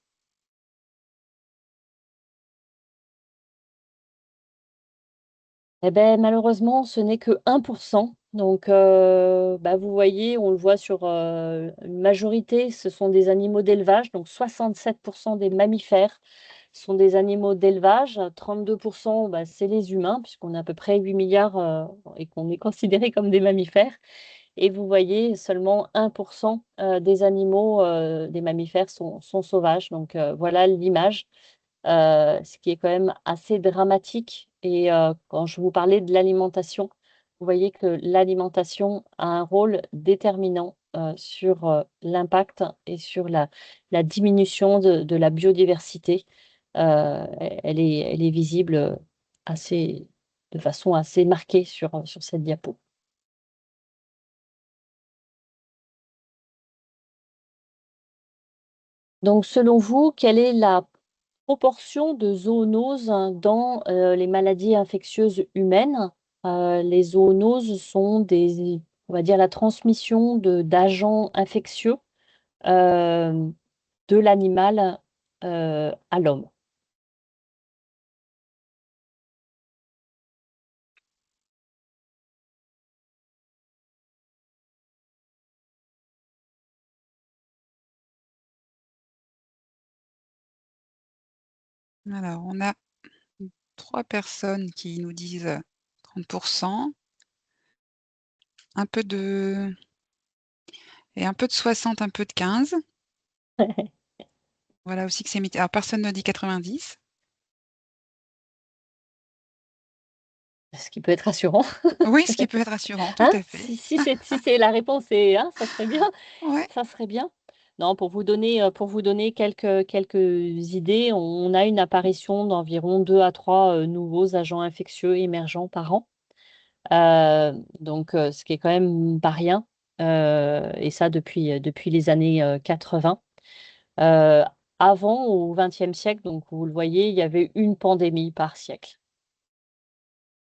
Eh beh, malheureusement, ce n'est que 1%. Donc, vous voyez, on le voit sur, une majorité, ce sont des animaux d'élevage, donc 67% des mammifères sont des animaux d'élevage. 32%, c'est les humains puisqu'on est à peu près 8 milliards et qu'on est considérés comme des mammifères. Et vous voyez, seulement 1% des animaux, des mammifères sont sauvages. Donc, voilà l'image, ce qui est quand même assez dramatique. Et quand je vous parlais de l'alimentation, vous voyez que l'alimentation a un rôle déterminant sur l'impact et sur la diminution de la biodiversité. Elle est visible assez, de façon assez marquée sur cette diapo. Donc, selon vous, quelle est la proportion de zoonoses dans les maladies infectieuses humaines? Les zoonoses sont on va dire, la transmission d'agents infectieux euh, de l'animal à l'homme. Alors, on a 3 personnes qui nous disent 30%, un peu de 60, un peu de 15. Voilà aussi que c'est mitigé. Alors, personne ne dit 90. Ce qui peut être rassurant. Oui, ce qui peut être rassurant, tout Hein? à fait. Si la réponse est hein, ça serait bien. Ouais. Ça serait bien. Non, pour vous donner quelques idées, on a une apparition d'environ 2 à 3 nouveaux agents infectieux émergents par an. Donc, ce qui est quand même pas rien, et ça depuis les années 80. Heu, Avant, au XXe siècle, donc vous le voyez, il y avait une pandémie par siècle.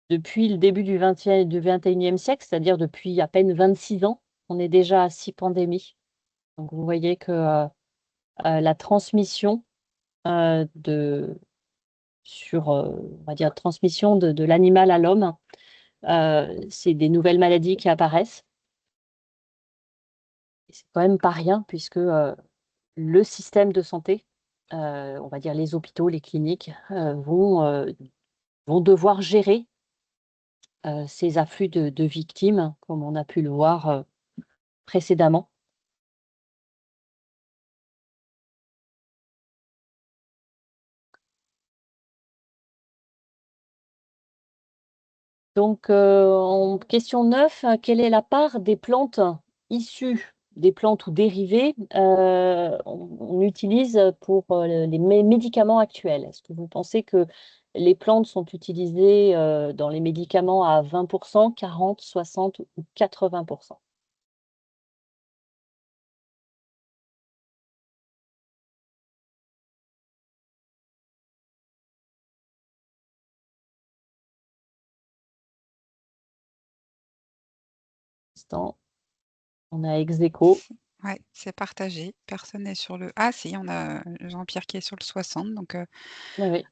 Depuis le début du 21e siècle, c'est-à-dire depuis à peine 26 ans, on est déjà à 6 pandémies. Donc vous voyez que, la transmission, de on va dire transmission de l'animal à l'homme, c'est des nouvelles maladies qui apparaissent et c'est quand même pas rien puisque, le système de santé on va dire les hôpitaux, les cliniques, vont devoir gérer ces afflux de victimes, comme on a pu le voir précédemment. Donc, en question 9, quelle est la part des plantes issues des plantes ou dérivées on utilise pour les médicaments actuels? Est-ce que vous pensez que les plantes sont utilisées dans les médicaments à 20%, 40, 60 ou 80%? Instant, on a ex aequo. Ouais, c'est partagé. Personne n'est sur le ah si, on a Jean-Pierre qui est sur le 60, donc Oui,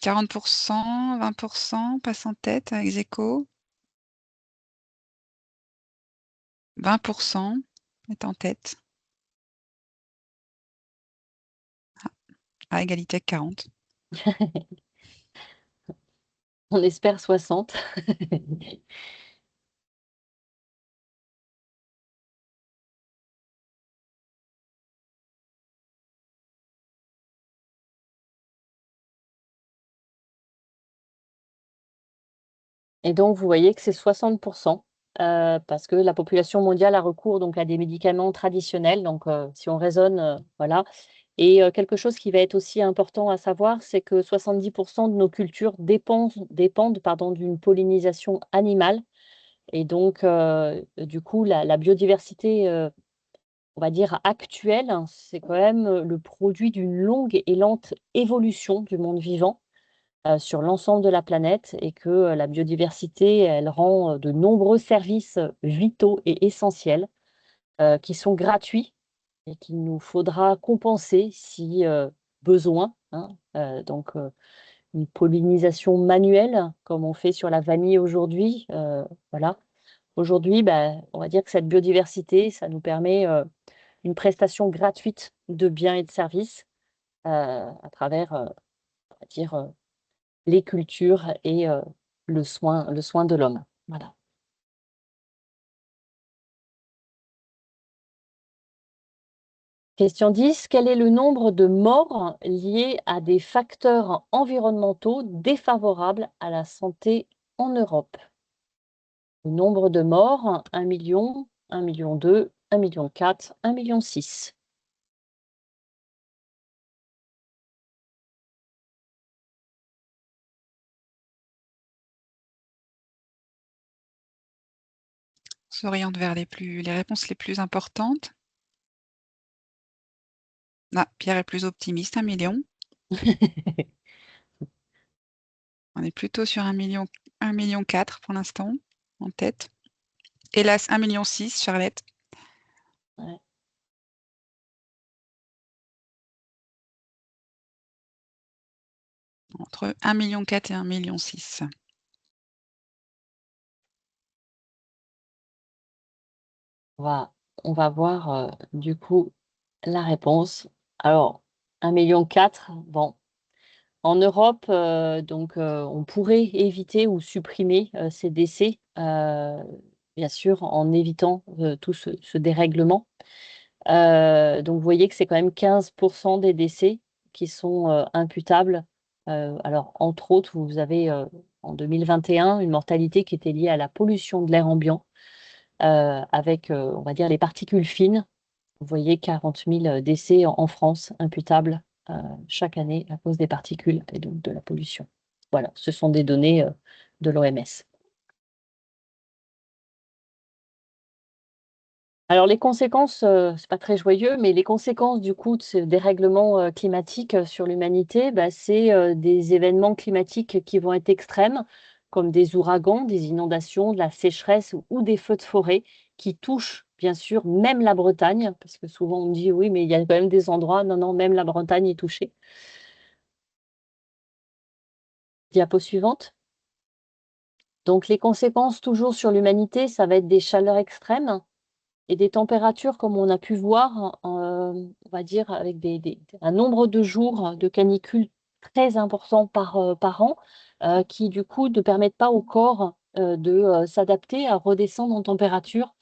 40%, 20% passe en tête, ex aequo. 20% est en tête. À égalité avec 40. on espère 60. Et donc, vous voyez que c'est 60%, parce que la population mondiale a recours donc à des médicaments traditionnels. Donc, si on raisonne, voilà. Et quelque chose qui va être aussi important à savoir, c'est que 70% de nos cultures dépendent, pardon, d'une pollinisation animale. Et donc, du coup, la biodiversité, on va dire actuelle, hein, c'est quand même, le produit d'une longue et lente évolution du monde vivant sur l'ensemble de la planète et que la biodiversité, elle rend de nombreux services vitaux et essentiels qui sont gratuits et qu'il nous faudra compenser si besoin, hein. Donc, une pollinisation manuelle, comme on fait sur la vanille aujourd'hui. Voilà. Aujourd'hui, bah, on va dire que cette biodiversité, ça nous permet une prestation gratuite de biens et de services à travers, on va dire, les cultures et le soin de l'homme. Voilà. Question 10. Quel est le nombre de morts liés à des facteurs environnementaux défavorables à la santé en Europe? Le nombre de morts, 1 million, 1,2 million, 1,4 million, 1,6 million. On s'oriente vers les réponses les plus importantes. Ah, Pierre est plus optimiste, 1 million. On est plutôt sur 1,4 million pour l'instant, en tête. Hélas, 1,6 million, Charlotte. Ouais. Entre 1,4 million et 1,6 million. On va voir du coup la réponse. Alors, 1,4 million, bon. En Europe, donc, on pourrait éviter ou supprimer ces décès, bien sûr, en évitant tout ce dérèglement. Donc, vous voyez que c'est quand même 15% des décès qui sont imputables. Alors, entre autres, vous avez en 2021 une mortalité qui était liée à la pollution de l'air ambiant, avec, on va dire, les particules fines. Vous voyez 40 000 décès en France imputables chaque année à cause des particules et donc de la pollution. Voilà, ce sont des données de l'OMS. Alors les conséquences, c'est pas très joyeux, mais les conséquences du coup de ce dérèglement climatique sur l'humanité, bah, c'est des événements climatiques qui vont être extrêmes, comme des ouragans, des inondations, de la sécheresse ou des feux de forêt qui touchent bien sûr même la Bretagne, parce que souvent on dit oui, mais il y a quand même des endroits, non, non, même la Bretagne est touchée. Diapo suivante. Donc les conséquences toujours sur l'humanité, ça va être des chaleurs extrêmes, et des températures comme on a pu voir, on va dire avec un nombre de jours de canicule très important par an, qui du coup ne permettent pas au corps de s'adapter à redescendre en température.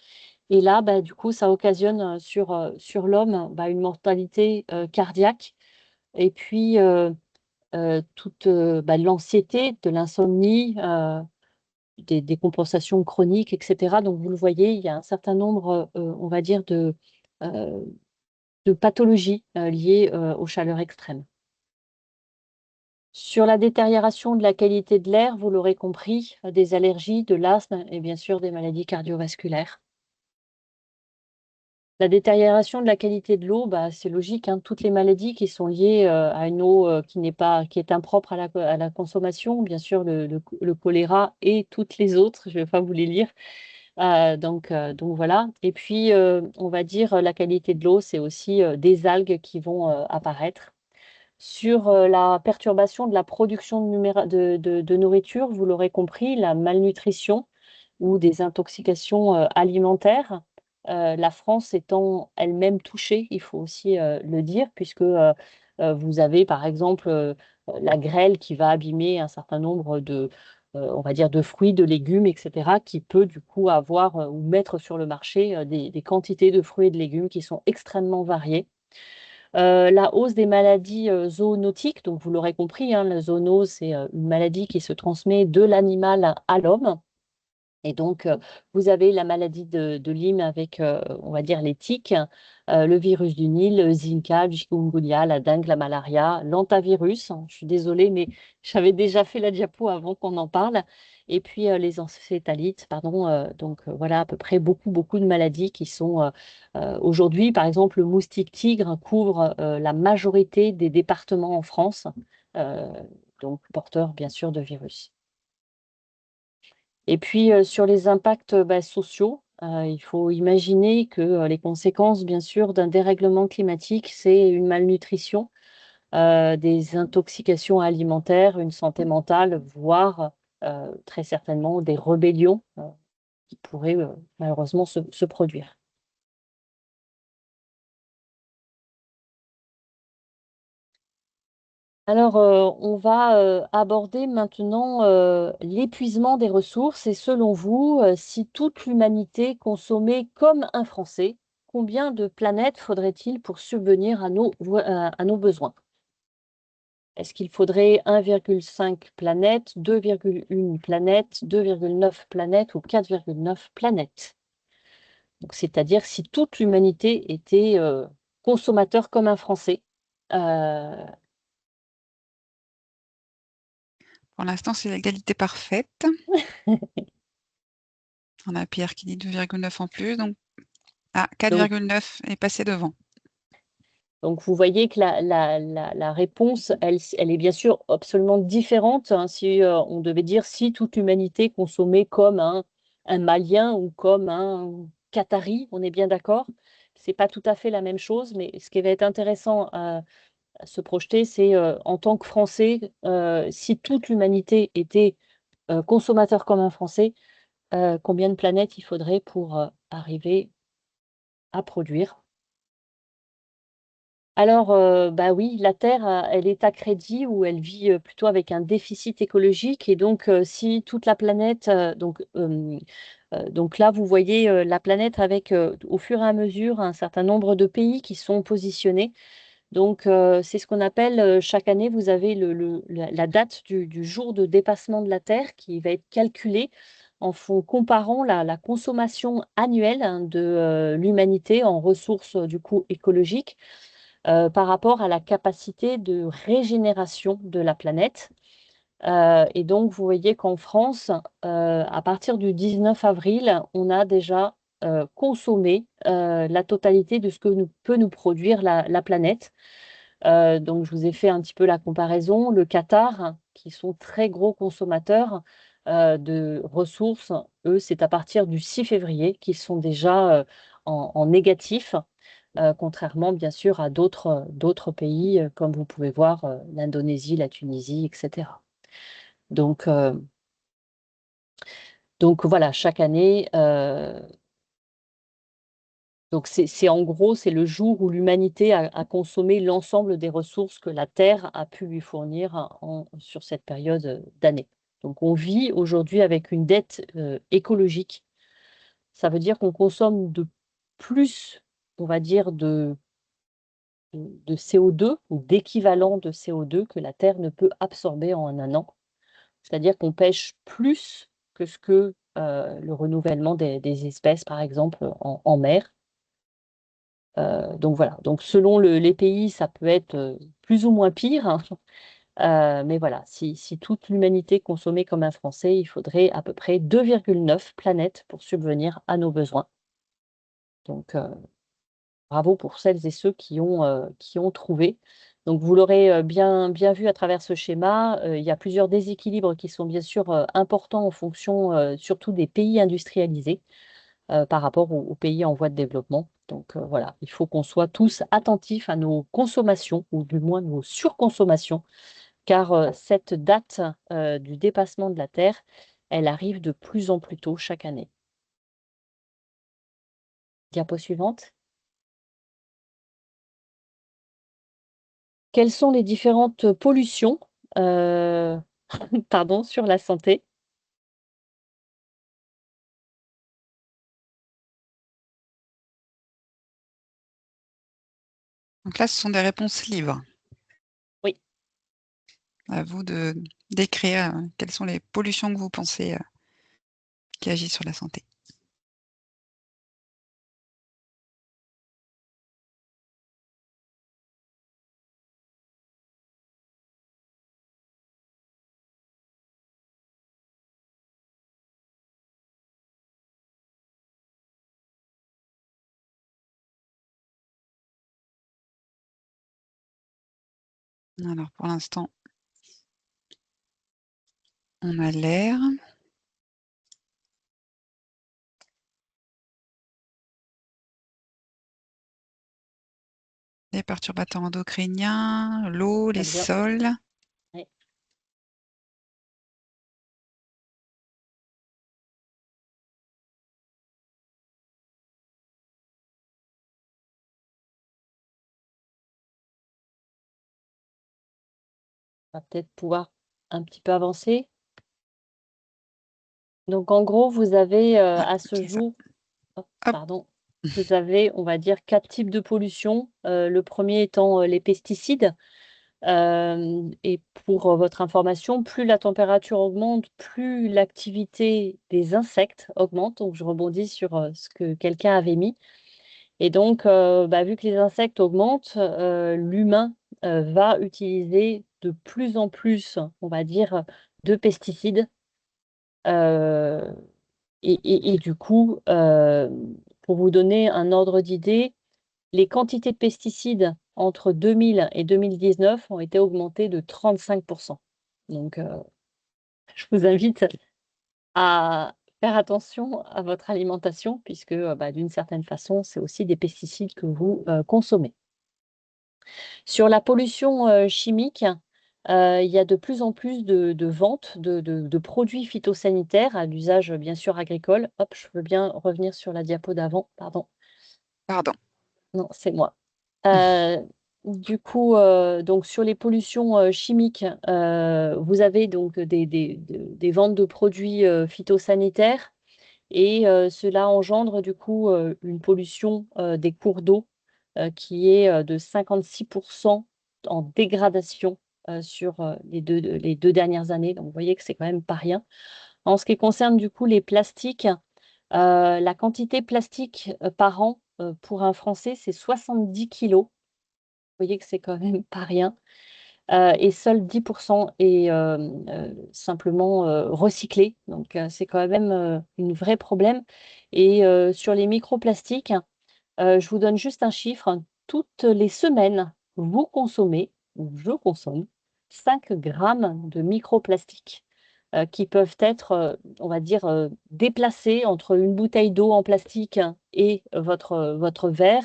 Et là, bah, du coup, ça occasionne sur l'homme une mortalité cardiaque et puis toute l'anxiété, de l'insomnie, des compensations chroniques, etc. Donc, vous le voyez, il y a un certain nombre, on va dire, euh, de pathologies liées aux chaleurs extrêmes. Sur la détérioration de la qualité de l'air, vous l'aurez compris, des allergies, de l'asthme et bien sûr des maladies cardiovasculaires. La détérioration de la qualité de l'eau, c'est logique, hein. Toutes les maladies qui sont liées à une eau qui est impropre à la consommation, bien sûr le choléra et toutes les autres, je ne vais pas vous les lire. Donc voilà. Et puis, on va dire la qualité de l'eau, c'est aussi des algues qui vont apparaître. Sur la perturbation de la production de nourriture, vous l'aurez compris, la malnutrition ou des intoxications alimentaires. La France étant elle-même touchée, il faut aussi le dire, puisque vous avez par exemple la grêle qui va abîmer un certain nombre on va dire, de fruits, de légumes, etc., qui peut du coup avoir ou mettre sur le marché des quantités de fruits et de légumes qui sont extrêmement variées. La hausse des maladies zoonotiques, donc vous l'aurez compris, hein, la zoonose, c'est une maladie qui se transmet de l'animal à l'homme. Et donc, vous avez la maladie de Lyme avec, on va dire, les tiques, le virus du Nil, le Zika, le chikungunya, la dengue, la malaria, l'antavirus. Je suis désolée, mais j'avais déjà fait la diapo avant qu'on en parle. Et puis, les encéphalitides, pardon. Voilà, à peu près beaucoup de maladies qui sont aujourd'hui, par exemple, le moustique tigre couvre la majorité des départements en France, euh, donc porteur, bien sûr, de virus. Et puis, sur les impacts sociaux, il faut imaginer que les conséquences, bien sûr, d'un dérèglement climatique, c'est une malnutrition, des intoxications alimentaires, une santé mentale, voire très certainement des rébellions qui pourraient malheureusement se produire. Alors, on va aborder maintenant l'épuisement des ressources. Et selon vous, si toute l'humanité consommait comme un Français, combien de planètes faudrait-il pour subvenir à nos besoins? Est-ce qu'il faudrait 1,5 planètes, 2,1 planètes, 2,9 planètes ou 4,9 planètes? Donc, c'est-à-dire si toute l'humanité était consommateur comme un Français. Euh, Pour l'instant, c'est l'égalité parfaite. On a Pierre qui dit 2,9 en plus, donc donc, 4,9 est passé devant. Donc, vous voyez que la réponse, elle est bien sûr absolument différente, hein. Si on devait dire si toute l'humanité consommait comme un Malien ou comme un Qatari, on est bien d'accord. C'est pas tout à fait la même chose, mais ce qui va être intéressant à se projeter, c'est en tant que Français, si toute l'humanité était consommateur comme un Français, combien de planètes il faudrait pour arriver à produire? Alors, oui, la Terre, elle est à crédit ou elle vit plutôt avec un déficit écologique. Et donc, si toute la planète, donc là, vous voyez la planète avec, au fur et à mesure, un certain nombre de pays qui sont positionnés. Donc, c'est ce qu'on appelle, chaque année, vous avez la date du jour de dépassement de la Terre qui va être calculée comparant la consommation annuelle, hein, de l'humanité en ressources, du coup, écologiques par rapport à la capacité de régénération de la planète. Et donc, vous voyez qu'en France, à partir du 19 avril, on a déjà consommé la totalité de ce que peut nous produire la planète. Donc, je vous ai fait un petit peu la comparaison. Le Qatar, qui sont très gros consommateurs de ressources, eux, c'est à partir du 6 février qu'ils sont déjà en négatif, contrairement bien sûr à d'autres pays, comme vous pouvez voir l'Indonésie, la Tunisie, etc. Donc, euh, donc voilà, chaque année, Donc, c'est en gros, c'est le jour où l'humanité a consommé l'ensemble des ressources que la Terre a pu lui fournir sur cette période d'années. Donc, on vit aujourd'hui avec une dette écologique. Ça veut dire qu'on consomme de plus, on va dire, de CO2 ou d'équivalent de CO2 que la Terre ne peut absorber en un an. C'est-à-dire qu'on pêche plus que ce que le renouvellement des espèces, par exemple, en mer. Donc voilà, donc selon les pays, ça peut être plus ou moins pire, hein. Mais voilà, si toute l'humanité consommait comme un Français, il faudrait à peu près 2,9 planètes pour subvenir à nos besoins. Donc bravo pour celles et ceux qui ont trouvé. Donc vous l'aurez bien vu à travers ce schéma, il y a plusieurs déséquilibres qui sont bien sûr importants en fonction surtout des pays industrialisés par rapport aux pays en voie de développement. Donc voilà, il faut qu'on soit tous attentifs à nos consommations, ou du moins nos surconsommations, car cette date du dépassement de la Terre, elle arrive de plus en plus tôt chaque année. Diapo suivante. Quelles sont les différentes pollutions euh, pardon, sur la santé? Donc là, ce sont des réponses libres. Oui. À vous de d'écrire quelles sont les pollutions que vous pensez qui agissent sur la santé. Alors, pour l'instant, on a l'air. Les perturbateurs endocriniens, l'eau, les Très bien. sols. Oui. On va peut-être pouvoir un petit peu avancer. Donc en gros, vous avez Ah, à ce c'est ça. jour, oh, Hop. pardon, vous avez, on va dire, 4 types de pollution. Le premier étant les pesticides. Et pour votre information, plus la température augmente, plus l'activité des insectes augmente. Donc je rebondis sur ce que quelqu'un avait mis. Et donc, vu que les insectes augmentent, l'humain va utiliser de plus en plus, on va dire, de pesticides. Euh, et du coup, pour vous donner un ordre d'idée, les quantités de pesticides entre 2000 et 2019 ont été augmentées de 35%. Donc, je vous invite à faire attention à votre alimentation, puisque d'une certaine façon, c'est aussi des pesticides que vous consommez. Sur la pollution chimique, il y a de plus en plus de ventes de produits phytosanitaires à l'usage, bien sûr, agricole. Hop, je veux bien revenir sur la diapo d'avant, pardon. Pardon. Non, c'est moi. Du coup, donc sur les pollutions chimiques, vous avez donc des ventes de produits phytosanitaires et cela engendre du coup une pollution des cours d'eau qui est de 56% en dégradation sur les deux dernières années. Donc, vous voyez que c'est quand même pas rien. En ce qui concerne du coup les plastiques, la quantité plastique par an pour un Français, c'est 70 kilos. Vous voyez que c'est quand même pas rien. Et seuls 10% est simplement recyclé. Donc, c'est quand même un vrai problème. Et sur les microplastiques, je vous donne juste un chiffre. Toutes les semaines, vous consommez, ou je consomme, 5 grammes de microplastiques qui peuvent être, on va dire, déplacés entre une bouteille d'eau en plastique et votre verre.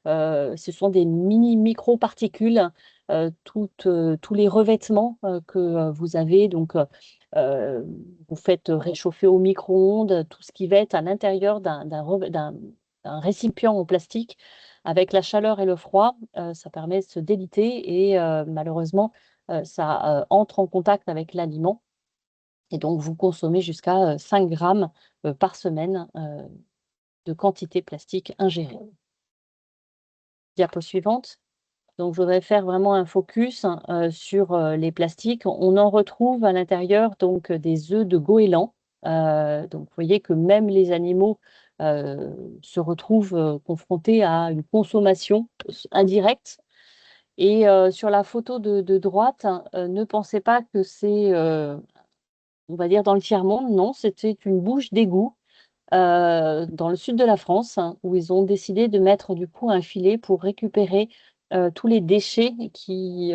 Ce sont des mini microparticules, tous les revêtements que vous avez. Donc, vous faites réchauffer au micro-ondes tout ce qui va être à l'intérieur d'un un récipient en plastique, avec la chaleur et le froid, ça permet de se déliter et malheureusement, ça entre en contact avec l'aliment et donc vous consommez jusqu'à 5 grammes par semaine de quantité plastique ingérée. Diapo suivante. Donc, je voudrais faire vraiment un focus sur les plastiques. On en retrouve à l'intérieur donc des œufs de goéland. Donc, vous voyez que même les animaux se retrouvent confrontés à une consommation indirecte. Et sur la photo de droite, ne pensez pas que c'est, on va dire, dans le tiers-monde. Non, c'était une bouche d'égout dans le sud de la France, hein, où ils ont décidé de mettre du coup un filet pour récupérer tous les déchets qui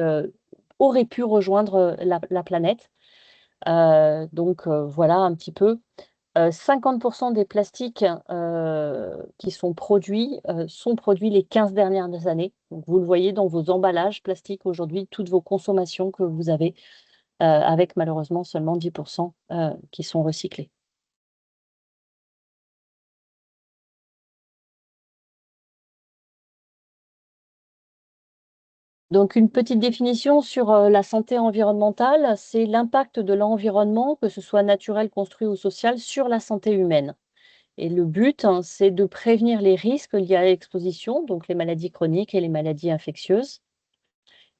auraient pu rejoindre la planète. Donc voilà un petit peu. 50% des plastiques qui sont produits les 15 dernières années. Donc, vous le voyez dans vos emballages plastiques aujourd'hui, toutes vos consommations que vous avez, avec malheureusement seulement 10% qui sont recyclés. Donc, une petite définition sur la santé environnementale, c'est l'impact de l'environnement, que ce soit naturel, construit ou social, sur la santé humaine. Et le but, hein, c'est de prévenir les risques liés à l'exposition, donc les maladies chroniques et les maladies infectieuses.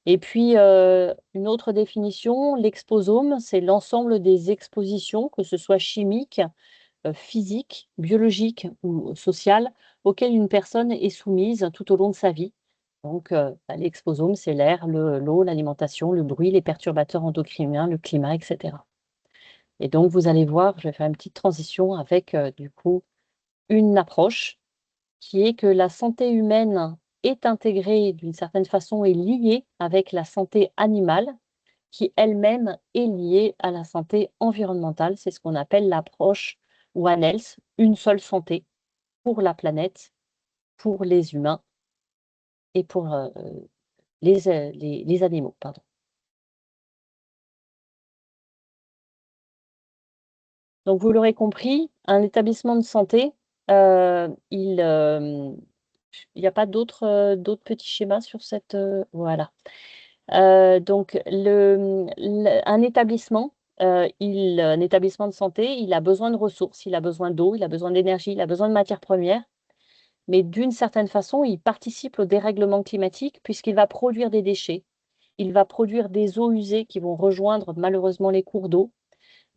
Et puis, une autre définition, l'exposome, c'est l'ensemble des expositions, que ce soit chimiques, physiques, biologiques ou sociales, auxquelles une personne est soumise tout au long de sa vie. Donc, l'exposome, c'est l'air, l'eau, l'alimentation, le bruit, les perturbateurs endocriniens, le climat, etc. Et donc, vous allez voir, je vais faire une petite transition avec, du coup, une approche qui est que la santé humaine est intégrée d'une certaine façon et liée avec la santé animale, qui elle-même est liée à la santé environnementale. C'est ce qu'on appelle l'approche One Health, une seule santé pour la planète, pour les humains et pour les animaux. Pardon. Donc, vous l'aurez compris, un établissement de santé, il n'y a pas d'autres petits schémas sur cette. Voilà. Donc, un établissement, un établissement de santé, il a besoin de ressources, il a besoin d'eau, il a besoin d'énergie, il a besoin de matières premières. Mais d'une certaine façon, il participe au dérèglement climatique puisqu'il va produire des déchets. Il va produire des eaux usées qui vont rejoindre malheureusement les cours d'eau,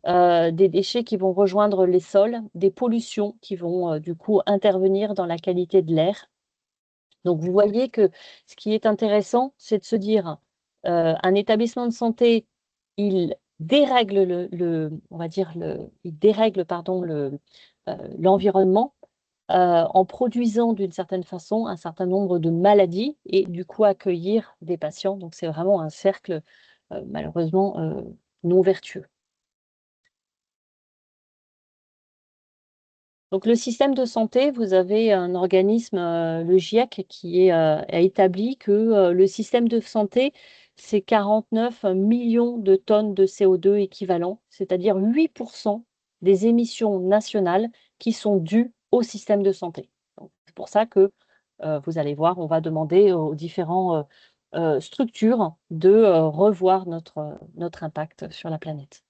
des déchets qui vont rejoindre les sols, des pollutions qui vont du coup intervenir dans la qualité de l'air. Donc vous voyez que ce qui est intéressant, c'est de se dire, un établissement de santé, il dérègle on va dire il dérègle pardon l'environnement en produisant d'une certaine façon un certain nombre de maladies et du coup accueillir des patients. Donc c'est vraiment un cercle malheureusement non vertueux. Donc le système de santé, vous avez un organisme, le GIEC, qui a établi que le système de santé, c'est 49 millions de tonnes de CO2 équivalent, c'est-à-dire 8% des émissions nationales qui sont dues au système de santé. Donc, c'est pour ça que vous allez voir, on va demander aux différentes structures de revoir notre impact sur la planète.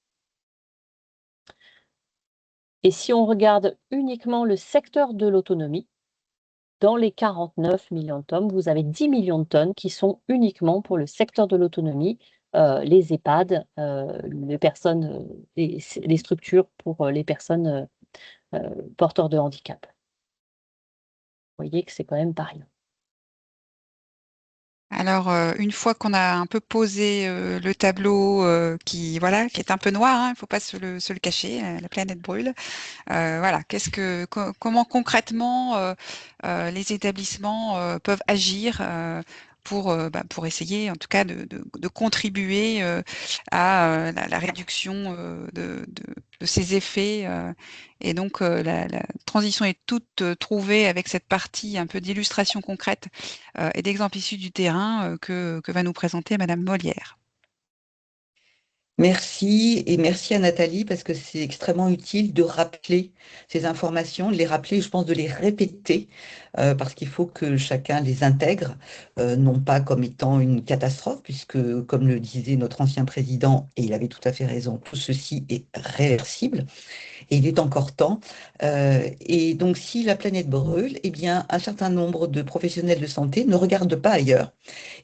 Et si on regarde uniquement le secteur de l'autonomie, dans les 49 millions de tonnes, vous avez 10 millions de tonnes qui sont uniquement pour le secteur de l'autonomie, les EHPAD, les personnes, les structures pour les personnes porteurs de handicap. Vous voyez que c'est quand même pas rien. Alors, une fois qu'on a un peu posé le tableau qui est un peu noir, hein, il ne faut pas se le cacher, la planète brûle. Voilà, comment concrètement les établissements peuvent agir pour essayer, en tout cas, de contribuer à la réduction de ces effets. Et donc, la transition est toute trouvée avec cette partie un peu d'illustration concrète et d'exemples issus du terrain que va nous présenter Madame Molière. Merci et merci à Nathalie parce que c'est extrêmement utile de rappeler ces informations, de les rappeler, je pense de les répéter parce qu'il faut que chacun les intègre, non pas comme étant une catastrophe, puisque comme le disait notre ancien président, et il avait tout à fait raison, tout ceci est réversible et il est encore temps. Et donc, si la planète brûle, eh bien, un certain nombre de professionnels de santé ne regardent pas ailleurs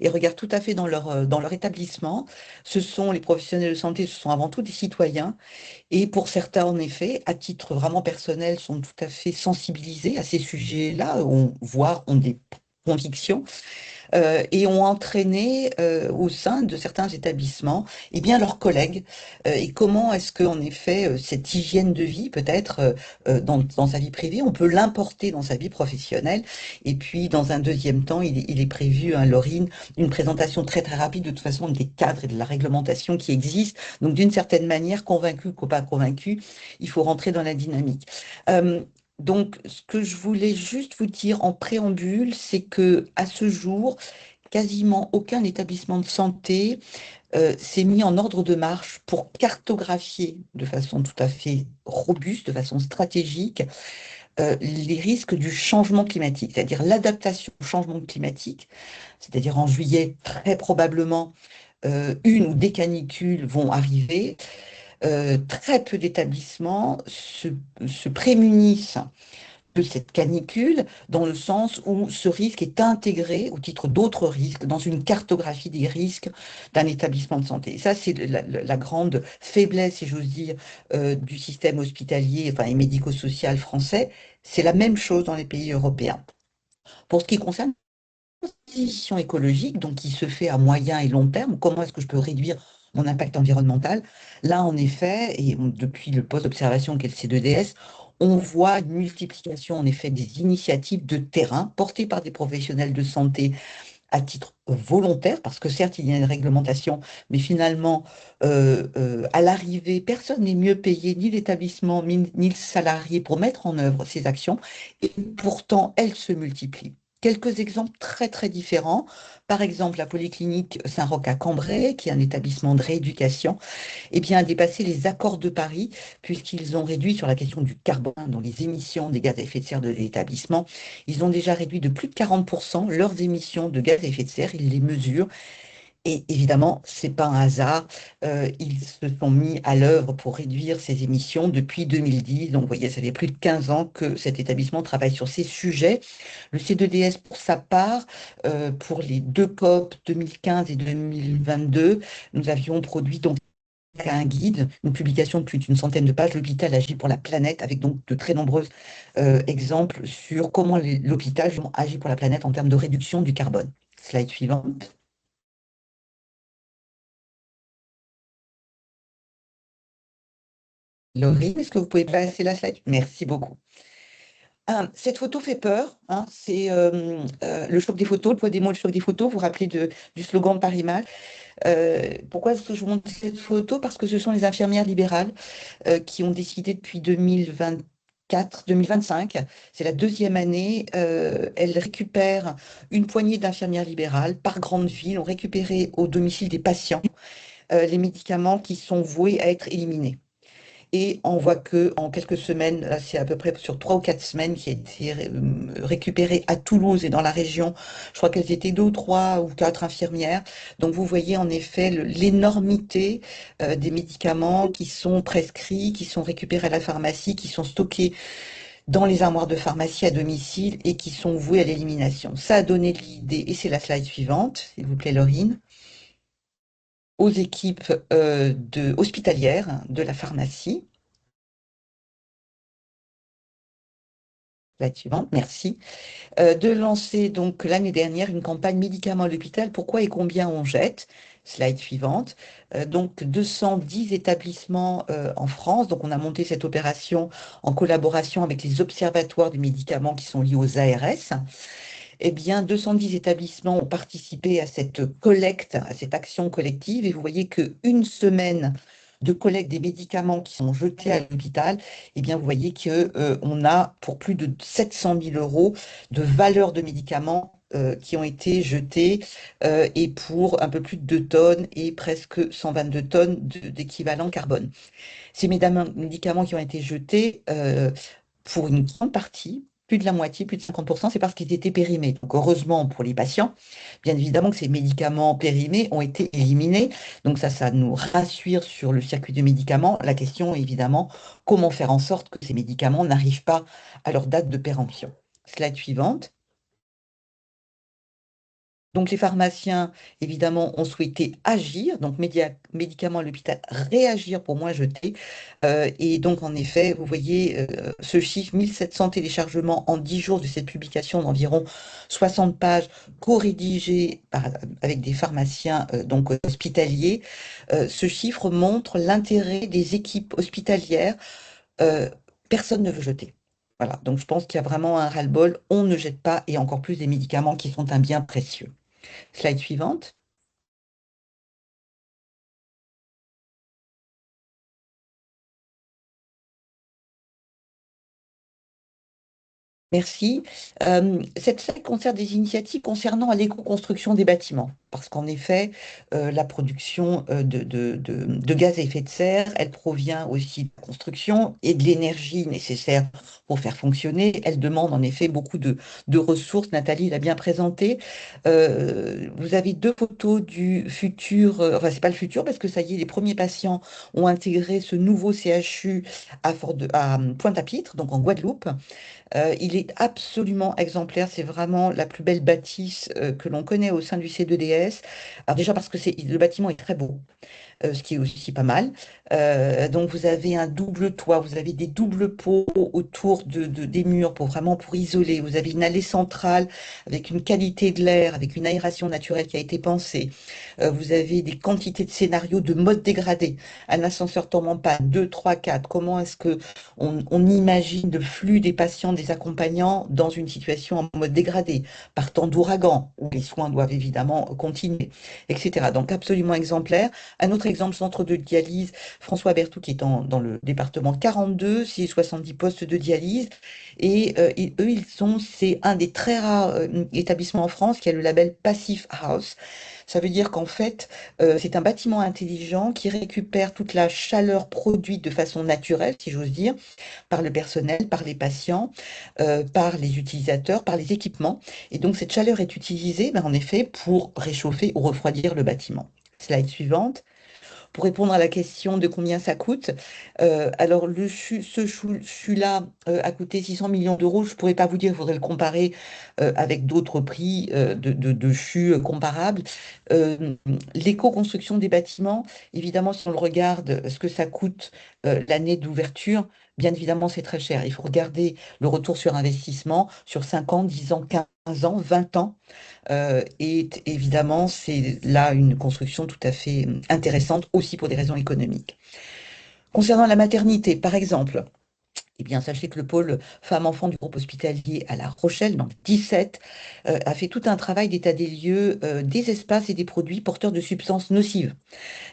et regardent tout à fait dans leur établissement. Ce sont les professionnels de santé, ce sont avant tout des citoyens. Et pour certains, en effet, à titre vraiment personnel, sont tout à fait sensibilisés à ces sujets-là, voire ont des convictions et ont entraîné au sein de certains établissements eh bien, leurs collègues. Et comment est-ce qu'en effet, cette hygiène de vie, peut-être dans sa vie privée, on peut l'importer dans sa vie professionnelle. Et puis, dans un deuxième temps, il est prévu, hein, Laurine, une présentation très très rapide de toute façon des cadres et de la réglementation qui existent. Donc, d'une certaine manière, convaincu ou pas convaincu, il faut rentrer dans la dynamique. Euh, donc, ce que je voulais juste vous dire en préambule, c'est que à ce jour, quasiment aucun établissement de santé s'est mis en ordre de marche pour cartographier de façon tout à fait robuste, de façon stratégique, les risques du changement climatique, c'est-à-dire l'adaptation au changement climatique, c'est-à-dire en juillet, très probablement, une ou des canicules vont arriver. Très peu d'établissements se prémunissent de cette canicule, dans le sens où ce risque est intégré au titre d'autres risques dans une cartographie des risques d'un établissement de santé. Et ça, c'est la grande faiblesse, si j'ose dire, du système hospitalier, enfin, et médico-social français. C'est la même chose dans les pays européens. Pour ce qui concerne la transition écologique, donc qui se fait à moyen et long terme, comment est-ce que je peux réduire mon impact environnemental? Là, en effet, depuis le poste d'observation qu'est le C2DS, on voit une multiplication en effet des initiatives de terrain portées par des professionnels de santé à titre volontaire, parce que certes, il y a une réglementation, mais finalement, à l'arrivée, personne n'est mieux payé, ni l'établissement, ni le salarié, pour mettre en œuvre ces actions, et pourtant, elles se multiplient. Quelques exemples très, très différents. Par exemple, la polyclinique Saint-Roch à Cambrai, qui est un établissement de rééducation, eh bien, a dépassé les accords de Paris, puisqu'ils ont réduit sur la question du carbone dans les émissions des gaz à effet de serre de l'établissement. Ils ont déjà réduit de plus de 40% leurs émissions de gaz à effet de serre, ils les mesurent. Et évidemment, ce n'est pas un hasard, ils se sont mis à l'œuvre pour réduire ces émissions depuis 2010. Donc, vous voyez, ça fait plus de 15 ans que cet établissement travaille sur ces sujets. Le C2DS, pour sa part, pour les deux COP 2015 et 2022, nous avions produit donc un guide, une publication de plus d'une centaine de pages, l'hôpital agit pour la planète, avec donc de très nombreux exemples sur comment l'hôpital agit pour la planète en termes de réduction du carbone. Slide suivante. Laurie, est-ce que vous pouvez passer la slide? Merci beaucoup. Cette photo fait peur, hein, c'est le choc des photos, le poids des mots, le choc des photos. Vous vous rappelez du slogan de Paris Match. Pourquoi est-ce que je vous montre cette photo? Parce que ce sont les infirmières libérales qui ont décidé depuis 2024, 2025, c'est la deuxième année, elles récupèrent une poignée d'infirmières libérales par grande ville, ont récupéré au domicile des patients les médicaments qui sont voués à être éliminés. Et on voit que en quelques semaines, là c'est à peu près sur 3 ou 4 semaines, qui a été récupéré à Toulouse et dans la région. Je crois qu'elles étaient 2 ou 3 ou 4 infirmières. Donc vous voyez en effet l'énormité des médicaments qui sont prescrits, qui sont récupérés à la pharmacie, qui sont stockés dans les armoires de pharmacie à domicile et qui sont voués à l'élimination. Ça a donné l'idée, et c'est la slide suivante, s'il vous plaît, Laurine, aux équipes hospitalières de la pharmacie. Slide suivante, merci. De lancer donc l'année dernière une campagne médicaments à l'hôpital, pourquoi et combien on jette. Slide suivante. Donc 210 établissements en France. Donc on a monté cette opération en collaboration avec les observatoires des médicaments qui sont liés aux ARS. Eh bien, 210 établissements ont participé à cette collecte, à cette action collective. Et vous voyez qu'une semaine de collecte des médicaments qui sont jetés à l'hôpital, eh bien, vous voyez qu'on a pour plus de 700 000 € de valeur de médicaments qui ont été jetés et pour un peu plus de 2 tonnes et presque 122 tonnes d'équivalent carbone. Ces médicaments qui ont été jetés, pour une grande partie, plus de la moitié, plus de 50%, c'est parce qu'ils étaient périmés. Donc heureusement pour les patients, bien évidemment que ces médicaments périmés ont été éliminés. Donc ça nous rassure sur le circuit de médicaments. La question est évidemment comment faire en sorte que ces médicaments n'arrivent pas à leur date de péremption. Slide suivante. Donc les pharmaciens, évidemment, ont souhaité agir, donc médicaments à l'hôpital, réagir pour moins jeter. Et donc, en effet, vous voyez ce chiffre, 1700 téléchargements en 10 jours de cette publication d'environ 60 pages, co-rédigées avec des pharmaciens donc hospitaliers. Ce chiffre montre l'intérêt des équipes hospitalières. Euh, Personne ne veut jeter. Voilà, donc je pense qu'il y a vraiment un ras-le-bol. On ne jette pas, et encore plus des médicaments qui sont un bien précieux. Slide suivante. Merci. Cette slide concerne des initiatives concernant l'éco-construction des bâtiments, parce qu'en effet, la production de gaz à effet de serre, elle provient aussi de la construction et de l'énergie nécessaire pour faire fonctionner. Elle demande en effet beaucoup de ressources. Nathalie l'a bien présenté. Vous avez 2 photos du futur, enfin c'est pas le futur parce que ça y est, les premiers patients ont intégré ce nouveau CHU à Pointe-à-Pitre, donc en Guadeloupe. Il est absolument exemplaire, c'est vraiment la plus belle bâtisse que l'on connaît au sein du C2DS. Alors déjà parce que le bâtiment est très beau, ce qui est aussi pas mal. Donc vous avez un double toit, vous avez des doubles pots autour des murs pour isoler. Vous avez une allée centrale avec une qualité de l'air, avec une aération naturelle qui a été pensée. Vous avez des quantités de scénarios de mode dégradé. Un ascenseur tombe en panne, 2, 3, 4. Comment est-ce que on imagine le flux des patients, des accompagnants dans une situation en mode dégradé, par temps d'ouragan, où les soins doivent évidemment continuer, etc. Donc absolument exemplaire. Un autre exemple, centre de dialyse François Berthoud, qui est dans le département 42, c'est 70 postes de dialyse. Et eux, c'est un des très rares établissements en France qui a le label Passive House. Ça veut dire qu'en fait, c'est un bâtiment intelligent qui récupère toute la chaleur produite de façon naturelle, si j'ose dire, par le personnel, par les patients, par les utilisateurs, par les équipements. Et donc, cette chaleur est utilisée, ben, en effet, pour réchauffer ou refroidir le bâtiment. Slide suivante. Pour répondre à la question de combien ça coûte, alors ce CHU-là a coûté 600 millions d'euros. Je ne pourrais pas vous dire, il faudrait le comparer avec d'autres prix de CHU comparables. Euh, L'éco-construction des bâtiments, évidemment, si on le regarde, ce que ça coûte l'année d'ouverture, bien évidemment, c'est très cher. Il faut regarder le retour sur investissement sur 5 ans, 10 ans, 15 ans, 20 ans. Et évidemment, c'est là une construction tout à fait intéressante aussi pour des raisons économiques. Concernant la maternité, par exemple, eh bien, sachez que le pôle femmes-enfants du groupe hospitalier à La Rochelle, dans le 17, a fait tout un travail d'état des lieux des espaces et des produits porteurs de substances nocives,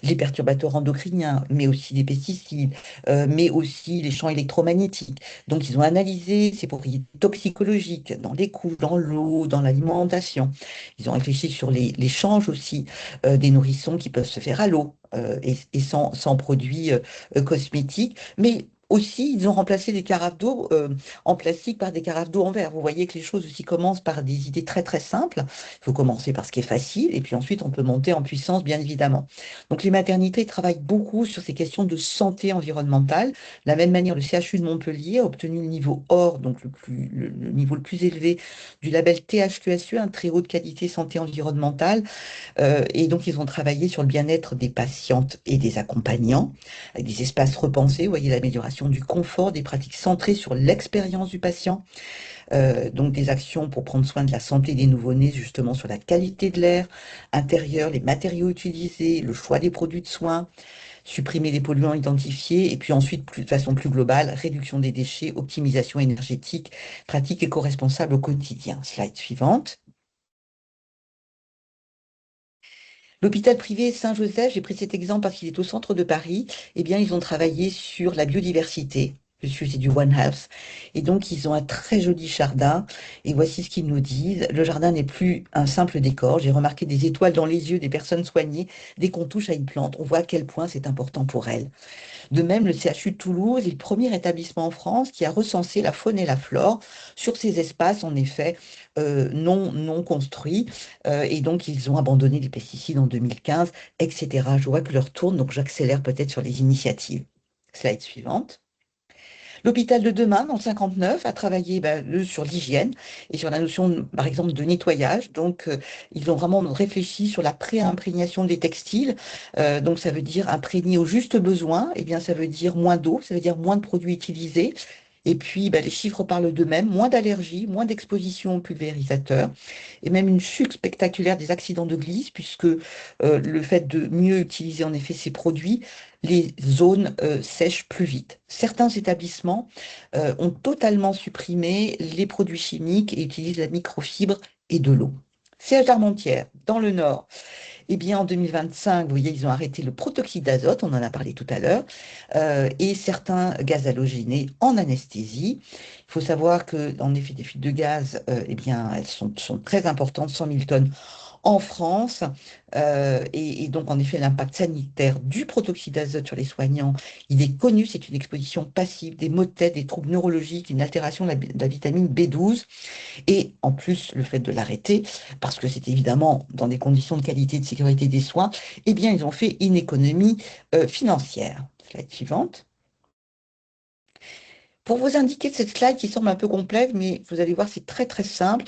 les perturbateurs endocriniens, mais aussi des pesticides, mais aussi les champs électromagnétiques. Donc, ils ont analysé ces propriétés toxicologiques dans les couches, dans l'eau, dans l'alimentation. Ils ont réfléchi sur l'échange aussi des nourrissons qui peuvent se faire à l'eau et sans produits cosmétiques. Mais aussi, ils ont remplacé des carafes d'eau en plastique par des carafes d'eau en verre. Vous voyez que les choses aussi commencent par des idées très très simples. Il faut commencer par ce qui est facile et puis ensuite on peut monter en puissance, bien évidemment. Donc les maternités travaillent beaucoup sur ces questions de santé environnementale. De la même manière, le CHU de Montpellier a obtenu le niveau OR, donc le niveau le plus élevé du label THQSE, un très haute qualité santé environnementale. Et donc ils ont travaillé sur le bien-être des patientes et des accompagnants, avec des espaces repensés, vous voyez l'amélioration du confort, des pratiques centrées sur l'expérience du patient. Donc des actions pour prendre soin de la santé des nouveau-nés, justement sur la qualité de l'air intérieur, les matériaux utilisés, le choix des produits de soins, supprimer les polluants identifiés, et puis ensuite, de façon plus globale, réduction des déchets, optimisation énergétique, pratique éco-responsable au quotidien. Slide suivante. L'hôpital privé Saint-Joseph, j'ai pris cet exemple parce qu'il est au centre de Paris, eh bien, ils ont travaillé sur la biodiversité. dessus, c'est du One House. Et donc, ils ont un très joli jardin. Et voici ce qu'ils nous disent. Le jardin n'est plus un simple décor. J'ai remarqué des étoiles dans les yeux des personnes soignées. Dès qu'on touche à une plante, on voit à quel point c'est important pour elles. De même, le CHU de Toulouse est le premier établissement en France qui a recensé la faune et la flore sur ces espaces, en effet, non construits. Et donc, ils ont abandonné les pesticides en 2015, etc. Je vois que l'heure tourne, donc j'accélère peut-être sur les initiatives. Slide suivante. L'hôpital de demain, dans le 59, a travaillé eux, sur l'hygiène et sur la notion, par exemple, de nettoyage. Donc, ils ont vraiment réfléchi sur la pré-imprégnation des textiles. Donc, ça veut dire imprégner au juste besoin. Eh bien, ça veut dire moins d'eau, ça veut dire moins de produits utilisés. Et puis, les chiffres parlent d'eux-mêmes, moins d'allergies, moins d'exposition aux pulvérisateurs, et même une chute spectaculaire des accidents de glisse, puisque le fait de mieux utiliser en effet ces produits, les zones sèchent plus vite. Certains établissements ont totalement supprimé les produits chimiques et utilisent la microfibre et de l'eau. CH d'Armentières, dans le Nord, eh bien, en 2025, vous voyez, ils ont arrêté le protoxyde d'azote, on en a parlé tout à l'heure, et certains gaz halogénés en anesthésie. Il faut savoir que, en effet, des fuites de gaz, eh bien, elles sont très importantes, 100 000 tonnes en France. Et donc, en effet, l'impact sanitaire du protoxyde d'azote sur les soignants, il est connu, c'est une exposition passive, des maux de tête, des troubles neurologiques, une altération de la vitamine B12. Et en plus, le fait de l'arrêter, parce que c'est évidemment dans des conditions de qualité et de sécurité des soins, eh bien, ils ont fait une économie financière. Slide suivante. Pour vous indiquer cette slide qui semble un peu complexe, mais vous allez voir, c'est très très simple.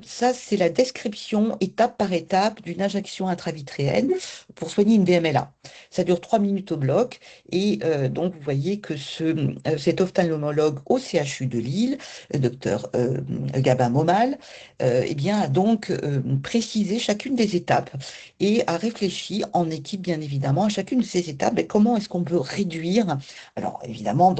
Ça, c'est la description étape par étape d'une injection intravitréenne pour soigner une BMLA. Ça dure 3 minutes au bloc. Et donc, vous voyez que cet ophtalmologue au CHU de Lille, le docteur Gabin Momal, eh bien, a donc précisé chacune des étapes et a réfléchi en équipe, bien évidemment, à chacune de ces étapes. Et comment est-ce qu'on peut réduire, alors évidemment,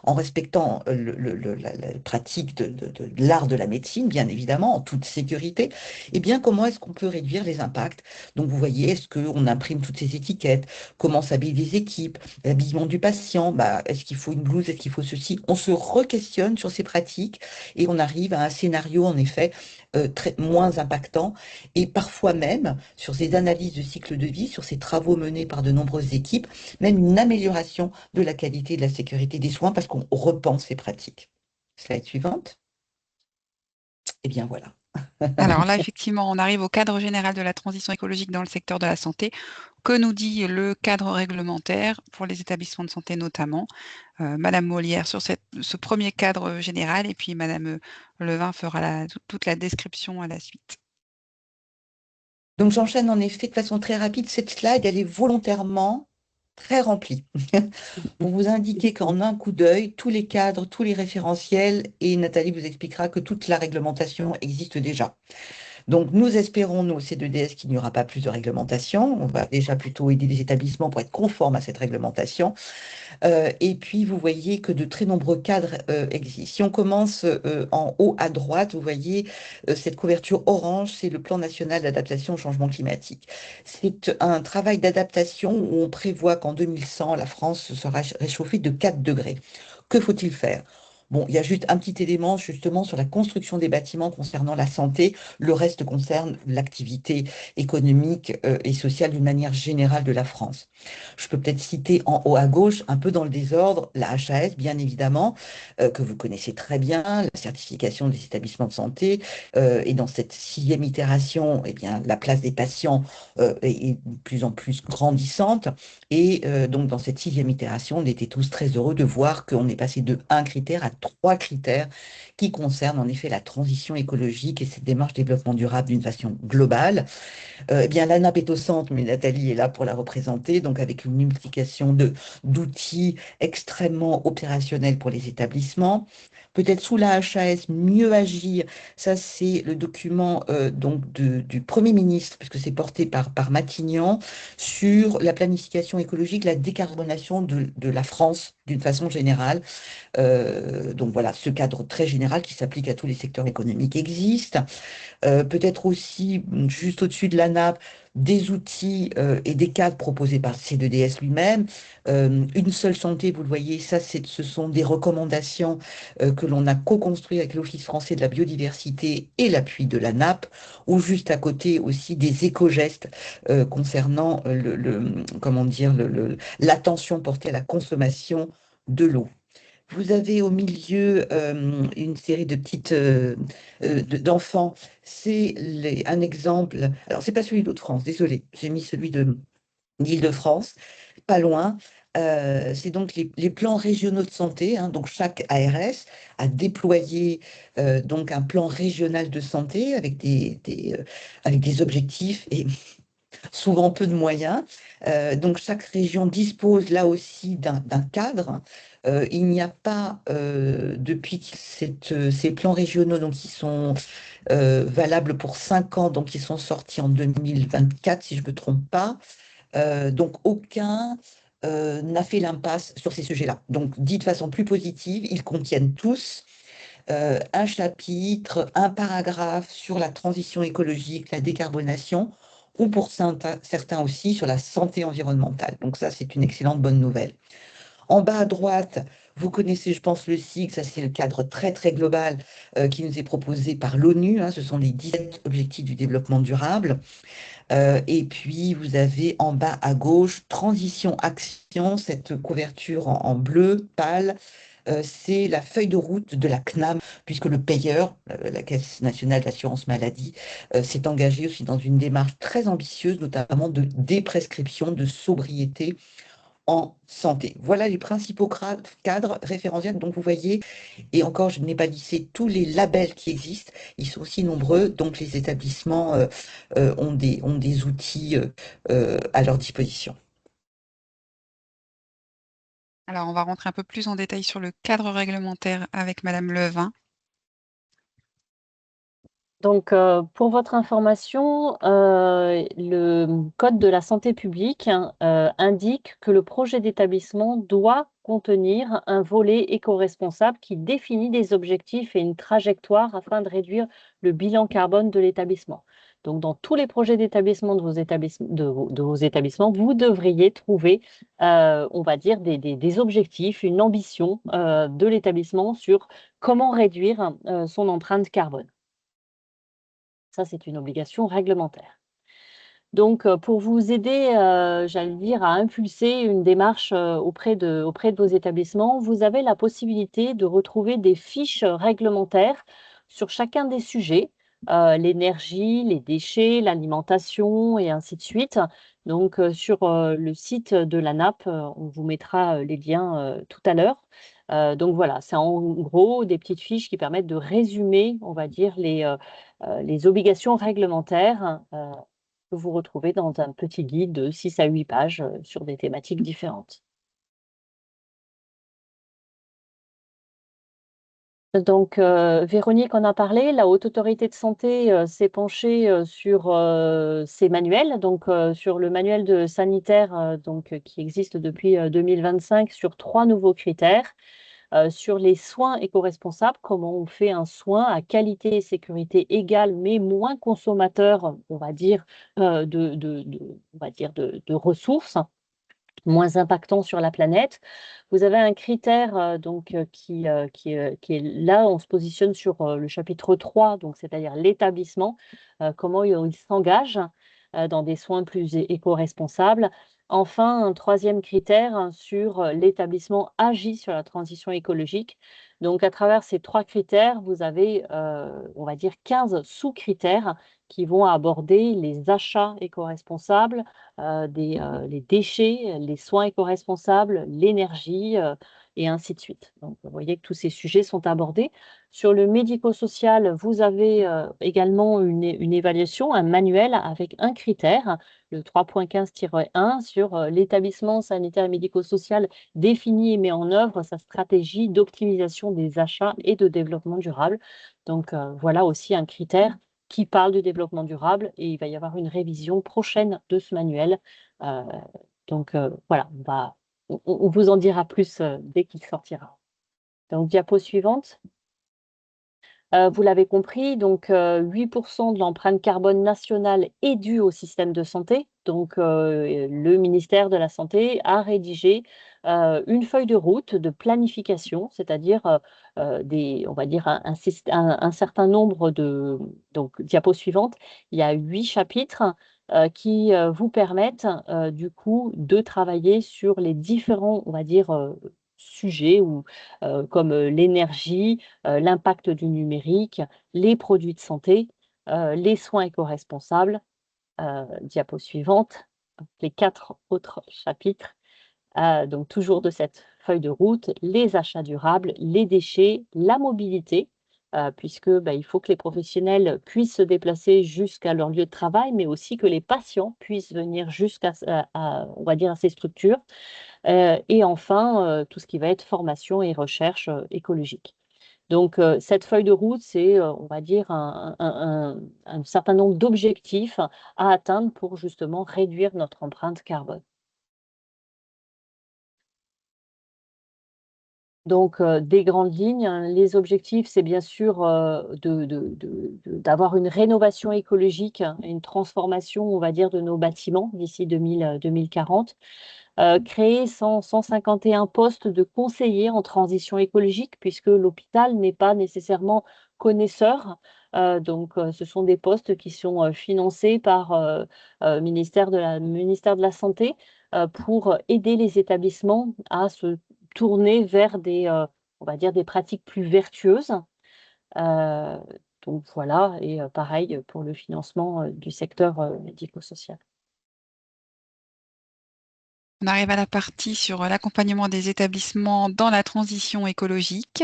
en respectant la pratique de l'art de la médecine, bien évidemment, en toute sécurité, eh bien, comment est-ce qu'on peut réduire les impacts? Donc, vous voyez, est-ce qu'on imprime toutes ces étiquettes? Comment s'habillent les équipes? L'habillement du patient? Est-ce qu'il faut une blouse? Est-ce qu'il faut ceci? On se re-questionne sur ces pratiques et on arrive à un scénario, en effet, moins impactant et parfois même sur ces analyses de cycle de vie, sur ces travaux menés par de nombreuses équipes, même une amélioration de la qualité et de la sécurité des soins parce qu'on repense ces pratiques. Slide suivante. Eh bien voilà. Alors là, effectivement, on arrive au cadre général de la transition écologique dans le secteur de la santé. Que nous dit le cadre réglementaire pour les établissements de santé notamment? Madame Molière sur ce premier cadre général et puis Madame Levin fera toute la description à la suite. Donc j'enchaîne en effet de façon très rapide. Cette slide, elle est volontairement très remplie pour vous indiquer qu'en un coup d'œil, tous les cadres, tous les référentiels, et Nathalie vous expliquera que toute la réglementation existe déjà. Donc, nous espérons, nous, au C2DS, qu'il n'y aura pas plus de réglementation. On va déjà plutôt aider les établissements pour être conformes à cette réglementation. Et puis, vous voyez que de très nombreux cadres existent. Si on commence en haut à droite, vous voyez cette couverture orange, c'est le plan national d'adaptation au changement climatique. C'est un travail d'adaptation où on prévoit qu'en 2100, la France sera réchauffée de 4 degrés. Que faut-il faire? Bon, il y a juste un petit élément justement sur la construction des bâtiments concernant la santé. Le reste concerne l'activité économique et sociale d'une manière générale de la France. Je peux peut-être citer en haut à gauche, un peu dans le désordre, la HAS, bien évidemment, que vous connaissez très bien, la certification des établissements de santé. Et dans cette 6e itération, eh bien, la place des patients est de plus en plus grandissante. Et donc, dans cette 6e itération, on était tous très heureux de voir qu'on est passé de 1 critère à 3 critères qui concernent en effet la transition écologique et cette démarche de développement durable d'une façon globale. Eh bien, l'ANAP est au centre, mais Nathalie est là pour la représenter, donc avec une multiplication d'outils extrêmement opérationnels pour les établissements. Peut-être sous la HAS, mieux agir, ça c'est le document donc du Premier ministre, puisque c'est porté par Matignon, sur la planification écologique, la décarbonation de la France d'une façon générale. Donc voilà, ce cadre très général qui s'applique à tous les secteurs économiques existe. Peut-être aussi, juste au-dessus de la nappe, des outils et des cadres proposés par C2DS lui-même. Une seule santé, vous le voyez, ça, ce sont des recommandations que l'on a co-construites avec l'Office français de la biodiversité et l'appui de la NAP, ou juste à côté aussi des éco-gestes concernant comment dire, l'attention portée à la consommation de l'eau. Vous avez au milieu une série de petites d'enfants. C'est un exemple. Alors, c'est pas celui d'Hauts-de-France, désolé. J'ai mis celui d'Île-de-France, pas loin. C'est donc les plans régionaux de santé, hein. Donc, chaque ARS a déployé donc un plan régional de santé avec avec des objectifs et souvent peu de moyens. Donc chaque région dispose là aussi d'un cadre. Il n'y a pas, depuis que ces plans régionaux donc, qui sont valables pour 5 ans, donc ils sont sortis en 2024, si je ne me trompe pas, donc aucun n'a fait l'impasse sur ces sujets-là. Donc dit de façon plus positive, ils contiennent tous un chapitre, un paragraphe sur la transition écologique, la décarbonation, ou pour certains aussi sur la santé environnementale. Donc ça, c'est une excellente bonne nouvelle. En bas à droite, vous connaissez, je pense, le SIG, ça c'est le cadre très très global qui nous est proposé par l'ONU, hein, ce sont les 17 objectifs du développement durable. Et puis vous avez en bas à gauche, transition action, cette couverture en bleu pâle, c'est la feuille de route de la CNAM, puisque le payeur, la Caisse nationale d'assurance maladie, s'est engagé aussi dans une démarche très ambitieuse, notamment de déprescription, de sobriété en santé. Voilà les principaux cadres référentiels. Donc vous voyez, et encore je n'ai pas lissé tous les labels qui existent, ils sont aussi nombreux, donc les établissements ont des outils à leur disposition. Alors, on va rentrer un peu plus en détail sur le cadre réglementaire avec Madame Levin. Donc, pour votre information, le Code de la santé publique indique que le projet d'établissement doit contenir un volet éco-responsable qui définit des objectifs et une trajectoire afin de réduire le bilan carbone de l'établissement. Donc, dans tous les projets d'établissement de vos établissements, vous devriez trouver, on va dire, des objectifs, une ambition de l'établissement sur comment réduire son empreinte carbone. Ça, c'est une obligation réglementaire. Donc, pour vous aider, j'allais dire, à impulser une démarche auprès de vos établissements, vous avez la possibilité de retrouver des fiches réglementaires sur chacun des sujets, l'énergie, les déchets, l'alimentation et ainsi de suite. Donc, sur le site de la NAP, on vous mettra les liens tout à l'heure. Donc voilà, c'est en gros des petites fiches qui permettent de résumer, on va dire, les obligations réglementaires que vous retrouvez dans un petit guide de 6 à 8 pages sur des thématiques différentes. Donc, Véronique en a parlé, la Haute Autorité de Santé s'est penchée sur ces manuels, donc sur le manuel de sanitaire qui existe depuis 2025 sur 3 nouveaux critères. Sur les soins éco-responsables, comment on fait un soin à qualité et sécurité égale, mais moins consommateur, on va dire, de ressources, moins impactant sur la planète. Vous avez un critère qui est là, on se positionne sur le chapitre 3, donc c'est-à-dire l'établissement, comment il s'engage dans des soins plus éco-responsables. Enfin, un troisième critère sur l'établissement agit sur la transition écologique. Donc, à travers ces 3 critères, vous avez, on va dire, 15 sous-critères qui vont aborder les achats éco-responsables, les déchets, les soins éco-responsables, l'énergie et ainsi de suite. Donc, vous voyez que tous ces sujets sont abordés. Sur le médico-social, vous avez également une évaluation, un manuel avec un critère, le 3.15-1 sur l'établissement sanitaire et médico-social définit et met en œuvre sa stratégie d'optimisation des achats et de développement durable. Donc, voilà aussi un critère qui parle du développement durable et il va y avoir une révision prochaine de ce manuel. Euh, voilà, on vous en dira plus dès qu'il sortira. Donc, diapo suivante. Vous l'avez compris, donc 8% de l'empreinte carbone nationale est due au système de santé. Donc le ministère de la Santé a rédigé une feuille de route de planification, c'est-à-dire on va dire un certain nombre de donc diapo suivante. Il y a 8 chapitres qui vous permettent du coup de travailler sur les différents, on va dire, sujets ou comme l'énergie, l'impact du numérique, les produits de santé, les soins éco-responsables. Diapo suivante, les 4 autres chapitres, donc toujours de cette feuille de route, les achats durables, les déchets, la mobilité, puisque, bah, il faut que les professionnels puissent se déplacer jusqu'à leur lieu de travail, mais aussi que les patients puissent venir jusqu'à on va dire, à ces structures. Et enfin, tout ce qui va être formation et recherche, écologique. Donc, cette feuille de route, c'est, on va dire un certain nombre d'objectifs à atteindre pour justement réduire notre empreinte carbone. Donc, des grandes lignes, hein, les objectifs, c'est bien sûr, d'avoir une rénovation écologique, hein, une transformation, on va dire, de nos bâtiments d'ici 2040. Créer 151 postes de conseillers en transition écologique, puisque l'hôpital n'est pas nécessairement connaisseur. Donc, ce sont des postes qui sont financés par ministère de la Santé pour aider les établissements à se tourner vers on va dire, des pratiques plus vertueuses. Euh, donc voilà, et pareil pour le financement du secteur médico-social. On arrive à la partie sur l'accompagnement des établissements dans la transition écologique.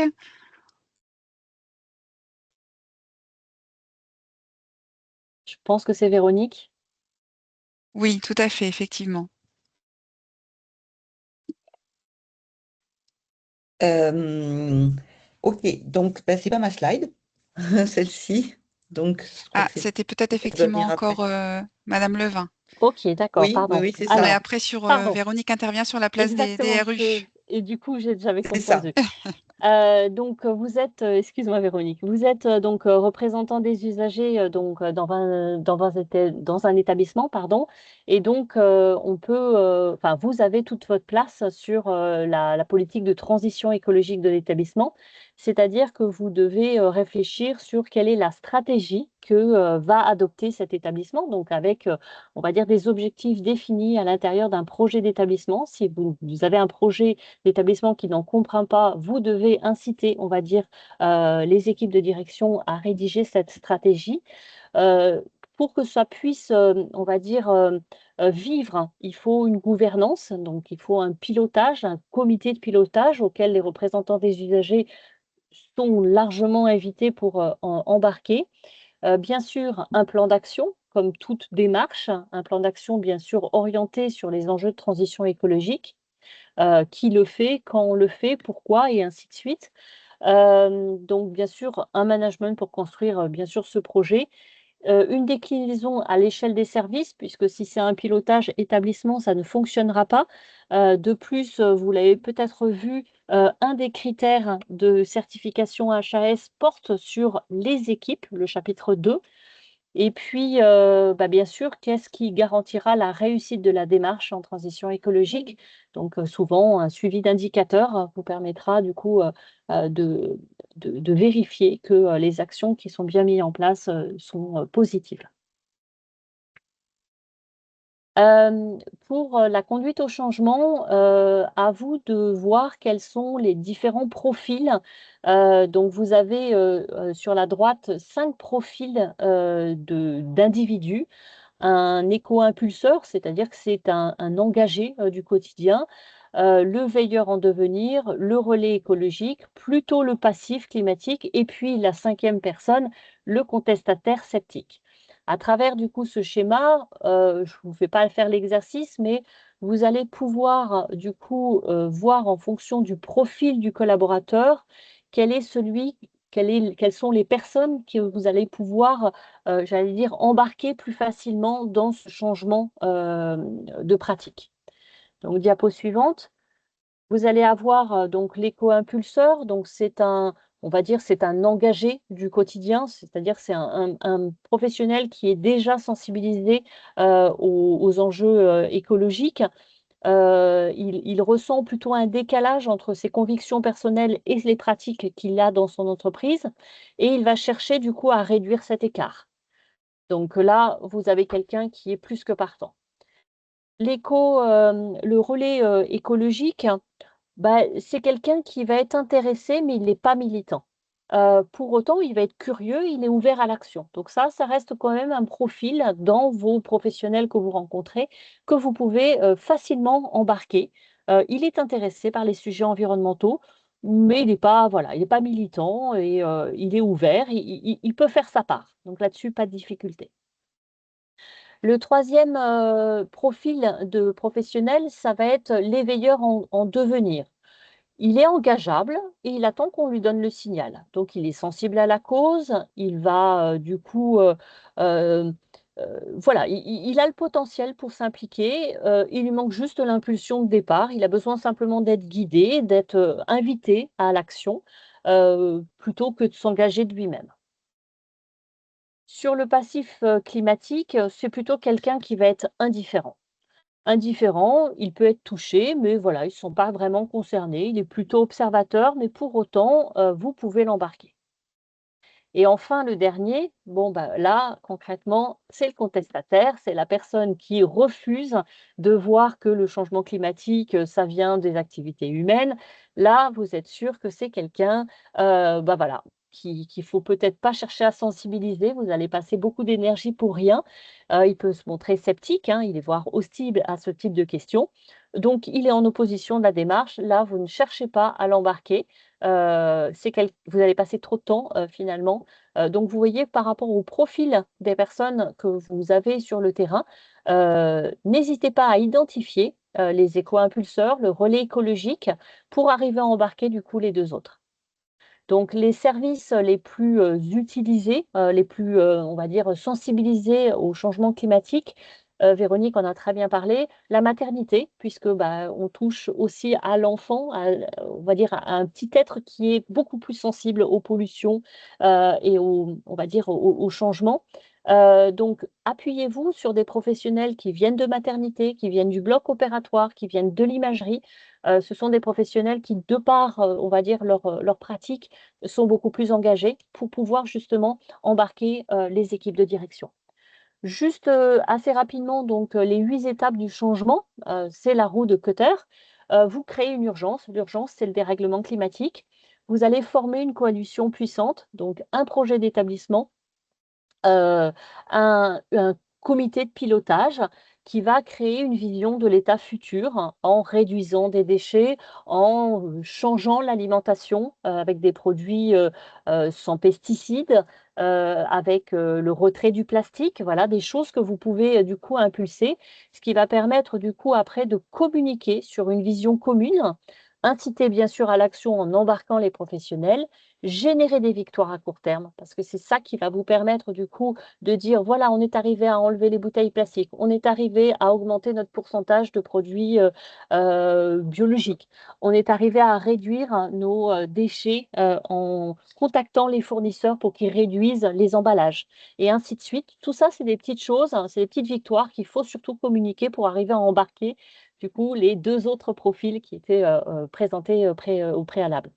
Je pense que c'est Véronique. Oui, tout à fait, effectivement. Ok, donc bah, c'est pas ma slide, celle-ci. Donc je crois Ah, que c'est c'était peut-être ça doit effectivement venir après. encore Madame Levin. Ok, d'accord, Oui, oui, pardon. oui, c'est Mais ça. Alors, après, sur pardon, Véronique intervient sur la place des exactement. RU. Et du coup, j'avais C'est ça. confondu. Donc, vous êtes, excuse-moi Véronique, vous êtes donc représentant des usagers donc dans un établissement, pardon, et donc on peut, enfin, vous avez toute votre place sur la politique de transition écologique de l'établissement, c'est-à-dire que vous devez réfléchir sur quelle est la stratégie que va adopter cet établissement, donc avec, on va dire, des objectifs définis à l'intérieur d'un projet d'établissement. Si vous avez un projet l'établissement qui n'en comprend pas, vous devez inciter, on va dire, les équipes de direction à rédiger cette stratégie. Euh, pour que ça puisse, on va dire, vivre, il faut une gouvernance, donc il faut un pilotage, un comité de pilotage auquel les représentants des usagers sont largement invités pour embarquer. Bien sûr, un plan d'action, comme toute démarche, un plan d'action bien sûr orienté sur les enjeux de transition écologique. Qui le fait, quand on le fait, pourquoi et ainsi de suite. Donc bien sûr, un management pour construire, bien sûr ce projet. Une déclinaison à l'échelle des services, puisque si c'est un pilotage établissement, ça ne fonctionnera pas. De plus, vous l'avez peut-être vu, un des critères de certification HAS porte sur les équipes, le chapitre 2. Et puis, bah, bien sûr, qu'est-ce qui garantira la réussite de la démarche en transition écologique? Donc, souvent, un suivi d'indicateurs vous permettra du coup de, de vérifier que les actions qui sont bien mises en place sont positives. Euh, pour la conduite au changement, à vous de voir quels sont les différents profils. Donc, vous avez sur la droite 5 profils d'individus. Un éco-impulseur, c'est-à-dire que c'est un engagé du quotidien, le veilleur en devenir, le relais écologique, plutôt le passif climatique, et puis la cinquième personne, le contestataire sceptique. À travers du coup ce schéma, je ne vous fais pas faire l'exercice, mais vous allez pouvoir du coup voir en fonction du profil du collaborateur quel est celui, quelles sont les personnes que vous allez pouvoir j'allais dire, embarquer plus facilement dans ce changement de pratique. Donc, diapo suivante. Vous allez avoir donc l'éco-impulseur. Donc, c'est on va dire, c'est un engagé du quotidien, c'est-à-dire c'est un professionnel qui est déjà sensibilisé aux enjeux écologiques. Il ressent plutôt un décalage entre ses convictions personnelles et les pratiques qu'il a dans son entreprise, et il va chercher du coup à réduire cet écart. Donc là, vous avez quelqu'un qui est plus que partant. Le relais écologique, bah, c'est quelqu'un qui va être intéressé, mais il n'est pas militant. Pour autant, il va être curieux, il est ouvert à l'action. Donc ça reste quand même un profil dans vos professionnels que vous rencontrez, que vous pouvez, facilement embarquer. Il est intéressé par les sujets environnementaux, mais il n'est pas, voilà, il n'est pas militant et il est ouvert, il peut faire sa part. Donc là-dessus, pas de difficulté. Le troisième profil de professionnel, ça va être l'éveilleur en devenir. Il est engageable et il attend qu'on lui donne le signal. Donc il est sensible à la cause, il va, du coup, voilà, il a le potentiel pour s'impliquer, il lui manque juste l'impulsion de départ. Il a besoin simplement d'être guidé, d'être, invité à l'action, plutôt que de s'engager de lui-même. Sur le passif, climatique, c'est plutôt quelqu'un qui va être indifférent. Indifférent, il peut être touché, mais voilà, ils ne sont pas vraiment concernés. Il est plutôt observateur, mais pour autant, vous pouvez l'embarquer. Et enfin, le dernier, bon, bah, là, concrètement, c'est le contestataire, c'est la personne qui refuse de voir que le changement climatique, ça vient des activités humaines. Là, vous êtes sûr que c'est quelqu'un, bah, voilà, qu'il faut peut-être pas chercher à sensibiliser. Vous allez passer beaucoup d'énergie pour rien. Il peut se montrer sceptique, hein, il est voire hostile à ce type de questions. Donc, il est en opposition de la démarche. Là, vous ne cherchez pas à l'embarquer. Vous allez passer trop de temps, finalement. Donc vous voyez par rapport au profil des personnes que vous avez sur le terrain, n'hésitez pas à identifier, les éco-impulseurs, le relais écologique pour arriver à embarquer du coup les 2 autres. Donc les services les plus, utilisés, les plus, on va dire sensibilisés au changement climatique, Véronique en a très bien parlé, la maternité puisque, bah, on touche aussi à l'enfant, on va dire à un petit être qui est beaucoup plus sensible aux pollutions, et on va dire au changement. Donc appuyez-vous sur des professionnels qui viennent de maternité, qui viennent du bloc opératoire, qui viennent de l'imagerie. Ce sont des professionnels qui, de par, on va dire leur pratique, sont beaucoup plus engagés pour pouvoir justement embarquer, les équipes de direction. Juste, assez rapidement donc, les 8 étapes du changement, c'est la roue de Kötter. Vous créez une urgence. L'urgence, c'est le dérèglement climatique. Vous allez former une coalition puissante, donc un projet d'établissement, un comité de pilotage qui va créer une vision de l'état futur en réduisant des déchets, en, changeant l'alimentation, avec des produits, sans pesticides, avec, le retrait du plastique. Voilà, des choses que vous pouvez, du coup impulser. Ce qui va permettre du coup après de communiquer sur une vision commune, inciter bien sûr à l'action en embarquant les professionnels, générer des victoires à court terme, parce que c'est ça qui va vous permettre du coup de dire: «Voilà, on est arrivé à enlever les bouteilles plastiques, on est arrivé à augmenter notre pourcentage de produits, biologiques, on est arrivé à réduire nos, déchets, en contactant les fournisseurs pour qu'ils réduisent les emballages» et ainsi de suite. Tout ça, c'est des petites choses, hein, c'est des petites victoires qu'il faut surtout communiquer pour arriver à embarquer du coup les 2 autres profils qui étaient, présentés, au préalable.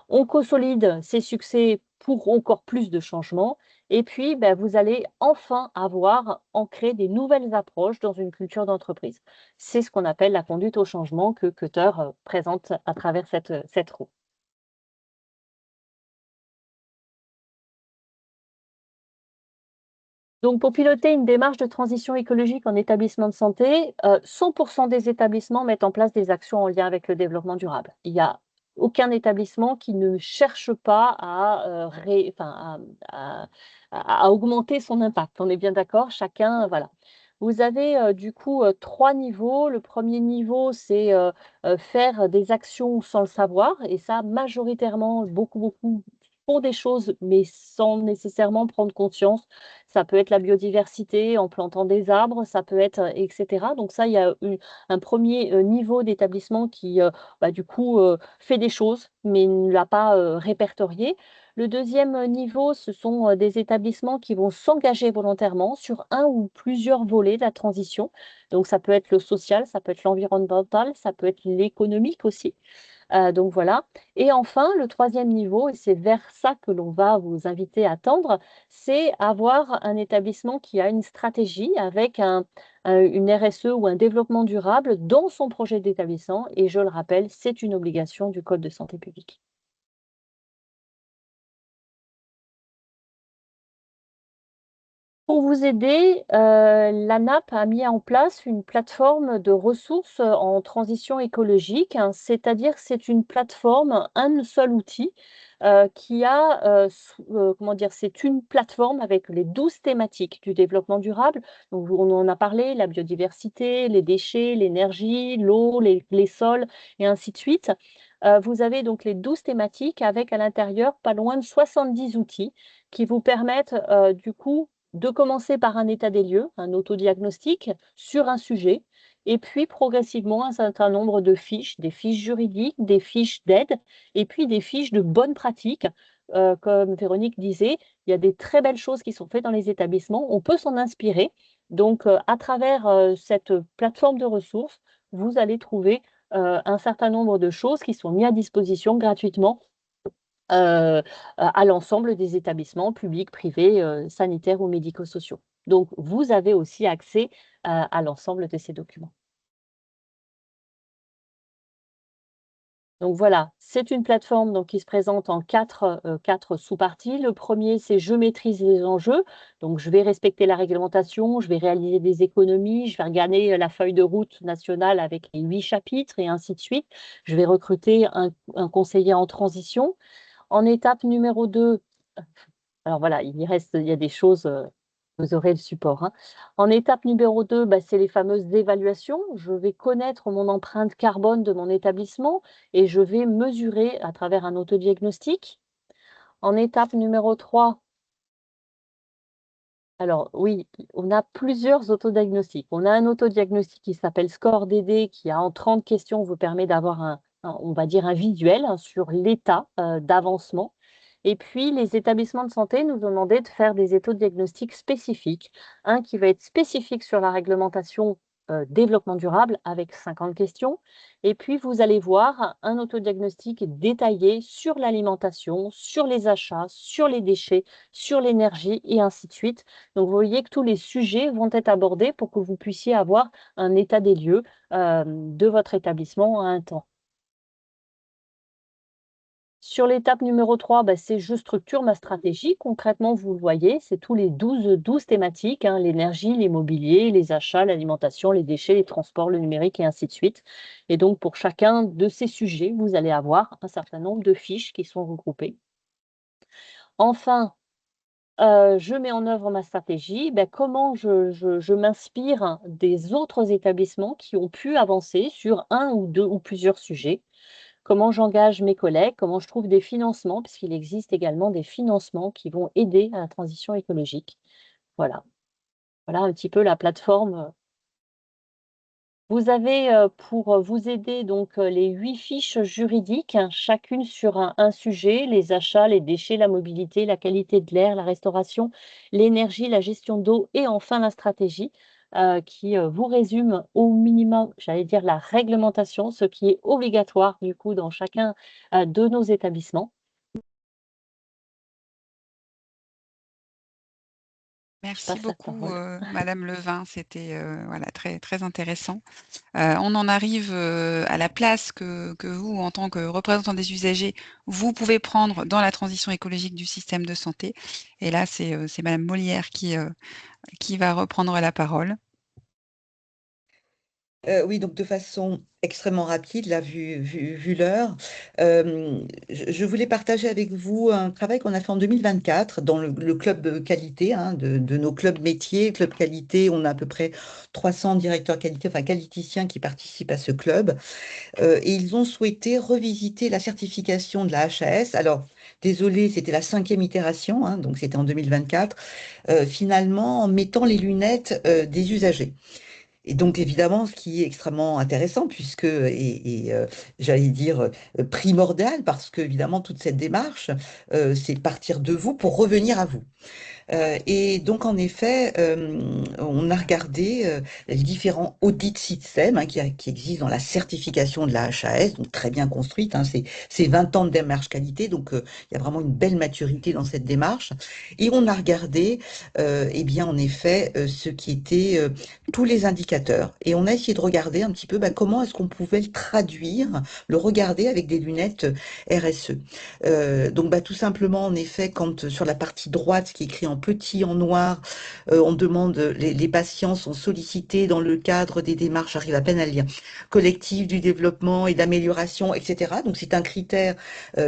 On consolide ces succès pour encore plus de changements et puis, bah, vous allez enfin avoir ancré des nouvelles approches dans une culture d'entreprise. C'est ce qu'on appelle la conduite au changement que Kötter, présente à travers cette roue. Donc pour piloter une démarche de transition écologique en établissement de santé, 100 des établissements mettent en place des actions en lien avec le développement durable. Il y a aucun établissement qui ne cherche pas à, enfin à augmenter son impact. On est bien d'accord? Chacun, voilà. Vous avez, du coup, 3 niveaux. Le premier niveau, c'est, faire des actions sans le savoir et ça majoritairement beaucoup pour des choses, mais sans nécessairement prendre conscience. Ça peut être la biodiversité en plantant des arbres, ça peut être, et cetera. Donc ça, il y a un premier niveau d'établissement qui, bah, du coup, fait des choses, mais ne l'a pas, répertorié. Le deuxième niveau, ce sont, des établissements qui vont s'engager volontairement sur un ou plusieurs volets de la transition. Donc ça peut être le social, ça peut être l'environnemental, ça peut être l'économique aussi. Donc voilà, et enfin, le troisième niveau, et c'est vers ça que l'on va vous inviter à tendre, c'est avoir un établissement qui a une stratégie avec une RSE ou un développement durable dans son projet d'établissement, et je le rappelle, c'est une obligation du code de santé publique. Pour vous aider, l'ANAP a mis en place une plateforme de ressources, en transition écologique, hein. C'est-à-dire, c'est une plateforme, un seul outil, qui a, comment dire? C'est une plateforme avec les 12 thématiques du développement durable. Donc on en a parlé, la biodiversité, les déchets, l'énergie, l'eau, les sols et ainsi de suite. Vous avez donc les 12 thématiques avec à l'intérieur pas loin de 70 outils qui vous permettent, du coup, de commencer par un état des lieux, un autodiagnostic sur un sujet, et puis progressivement un certain nombre de fiches, des fiches juridiques, des fiches d'aide, et puis des fiches de bonnes pratiques. Comme Véronique disait, il y a des très belles choses qui sont faites dans les établissements, on peut s'en inspirer. Donc, à travers cette plateforme de ressources, vous allez trouver un certain nombre de choses qui sont mises à disposition gratuitement à l'ensemble des établissements publics, privés, sanitaires ou médico-sociaux. Donc vous avez aussi accès à l'ensemble de ces documents. Donc voilà, c'est une plateforme donc qui se présente en 4 sous-parties. Le premier, c'est: je maîtrise les enjeux, donc je vais respecter la réglementation, je vais réaliser des économies, je vais regarder la feuille de route nationale avec les 8 chapitres et ainsi de suite. Je vais recruter un conseiller en transition. En étape numéro 2, alors voilà, il y a des choses, vous aurez le support, hein. En étape numéro 2, bah, c'est les fameuses évaluations. Je vais connaître mon empreinte carbone de mon établissement et je vais mesurer à travers un autodiagnostic. En étape numéro 3, alors oui, on a plusieurs autodiagnostics. On a un autodiagnostic qui s'appelle Score DD qui, en 30 questions, vous permet d'avoir on va dire un visuel, hein, sur l'état d'avancement. Et puis, les établissements de santé nous ont demandé de faire des autodiagnostics spécifiques. Un qui va être spécifique sur la réglementation développement durable avec 50 questions. Et puis, vous allez voir un autodiagnostic détaillé sur l'alimentation, sur les achats, sur les déchets, sur l'énergie et ainsi de suite. Donc, vous voyez que tous les sujets vont être abordés pour que vous puissiez avoir un état des lieux de votre établissement à un temps. Sur l'étape numéro 3, bah, c'est: je structure ma stratégie. Concrètement, vous le voyez, c'est tous les 12 thématiques, hein, l'énergie, l'immobilier, les achats, l'alimentation, les déchets, les transports, le numérique et ainsi de suite. Et donc, pour chacun de ces sujets, vous allez avoir un certain nombre de fiches qui sont regroupées. Enfin, je mets en œuvre ma stratégie. Ben, comment je m'inspire des autres établissements qui ont pu avancer sur un ou 2 ou plusieurs sujets. Comment j'engage mes collègues, comment je trouve des financements, puisqu'il existe également des financements qui vont aider à la transition écologique. Voilà, voilà un petit peu la plateforme. Vous avez, pour vous aider donc, les 8 fiches juridiques, hein, chacune sur un sujet: les achats, les déchets, la mobilité, la qualité de l'air, la restauration, l'énergie, la gestion d'eau et enfin la stratégie, qui, vous résume au minimum, j'allais dire, la réglementation, ce qui est obligatoire du coup dans chacun, de nos établissements. Je Merci passe la beaucoup, parole. madame Levin, c'était, voilà, très très intéressant. On en arrive, à la place que vous, en tant que représentant des usagers, vous pouvez prendre dans la transition écologique du système de santé, et là, c'est madame Molière qui va reprendre la parole. Oui, donc de façon extrêmement rapide, là, vu l'heure, je voulais partager avec vous un travail qu'on a fait en 2024 dans le club qualité, hein, de nos clubs métiers. Club qualité, on a à peu près 300 directeurs qualité, enfin qualiticiens qui participent à ce club. Et ils ont souhaité revisiter la certification de la HAS. Alors, désolé, c'était la 5e itération, hein, donc c'était en 2024, finalement en mettant les lunettes des usagers. Et donc, évidemment, ce qui est extrêmement intéressant, puisque, j'allais dire primordial, parce que, évidemment, toute cette démarche, c'est partir de vous pour revenir à vous. Et donc, en effet, on a regardé les différents audits systèmes hein, qui existent dans la certification de la HAS, donc très bien construite. Hein, c'est 20 ans de démarche qualité, donc il y a vraiment une belle maturité dans cette démarche. Et on a regardé, eh bien, en effet, ce qui était tous les indicateurs. Et on a essayé de regarder un petit peu comment est-ce qu'on pouvait le traduire, le regarder avec des lunettes RSE. Donc, tout simplement, en effet, quand sur la partie droite, ce qui est écrit en petit en noir, on demande, les patients sont sollicités dans le cadre des démarches, j'arrive à peine à le lire, collectives du développement et d'amélioration, etc. Donc, c'est un critère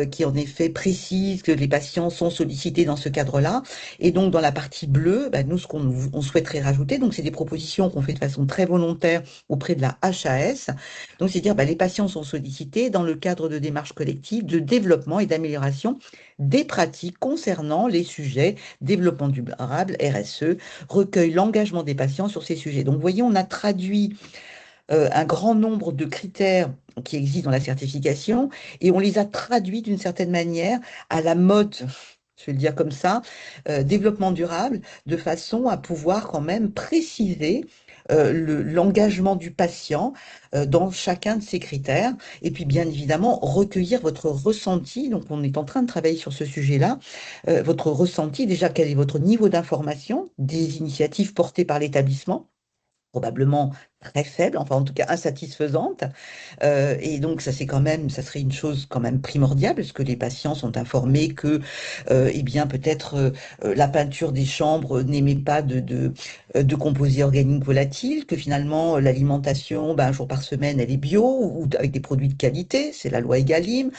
qui, en effet, précise que les patients sont sollicités dans ce cadre-là. Et donc, dans la partie bleue, nous, ce qu'on souhaiterait rajouter, donc, c'est des propositions qu'on fait de façon très volontaire auprès de la HAS. Donc, c'est dire, les patients sont sollicités dans le cadre de démarches collectives de développement et d'amélioration des pratiques concernant les sujets développement durable, RSE, recueille l'engagement des patients sur ces sujets. Donc, vous voyez, on a traduit un grand nombre de critères qui existent dans la certification et on les a traduits d'une certaine manière à la mode, je vais le dire comme ça, développement durable, de façon à pouvoir quand même préciser l'engagement du patient dans chacun de ces critères. Et puis, bien évidemment, recueillir votre ressenti. Donc, on est en train de travailler sur ce sujet-là. Votre ressenti, déjà, quel est votre niveau d'information des initiatives portées par l'établissement? Probablement très faible, enfin en tout cas insatisfaisante. Et donc ça ça serait une chose quand même primordiale, parce que les patients sont informés que, eh bien peut-être la peinture des chambres n'émet pas de composés organiques volatiles, que finalement l'alimentation, un jour par semaine, elle est bio ou avec des produits de qualité, c'est la loi Egalim,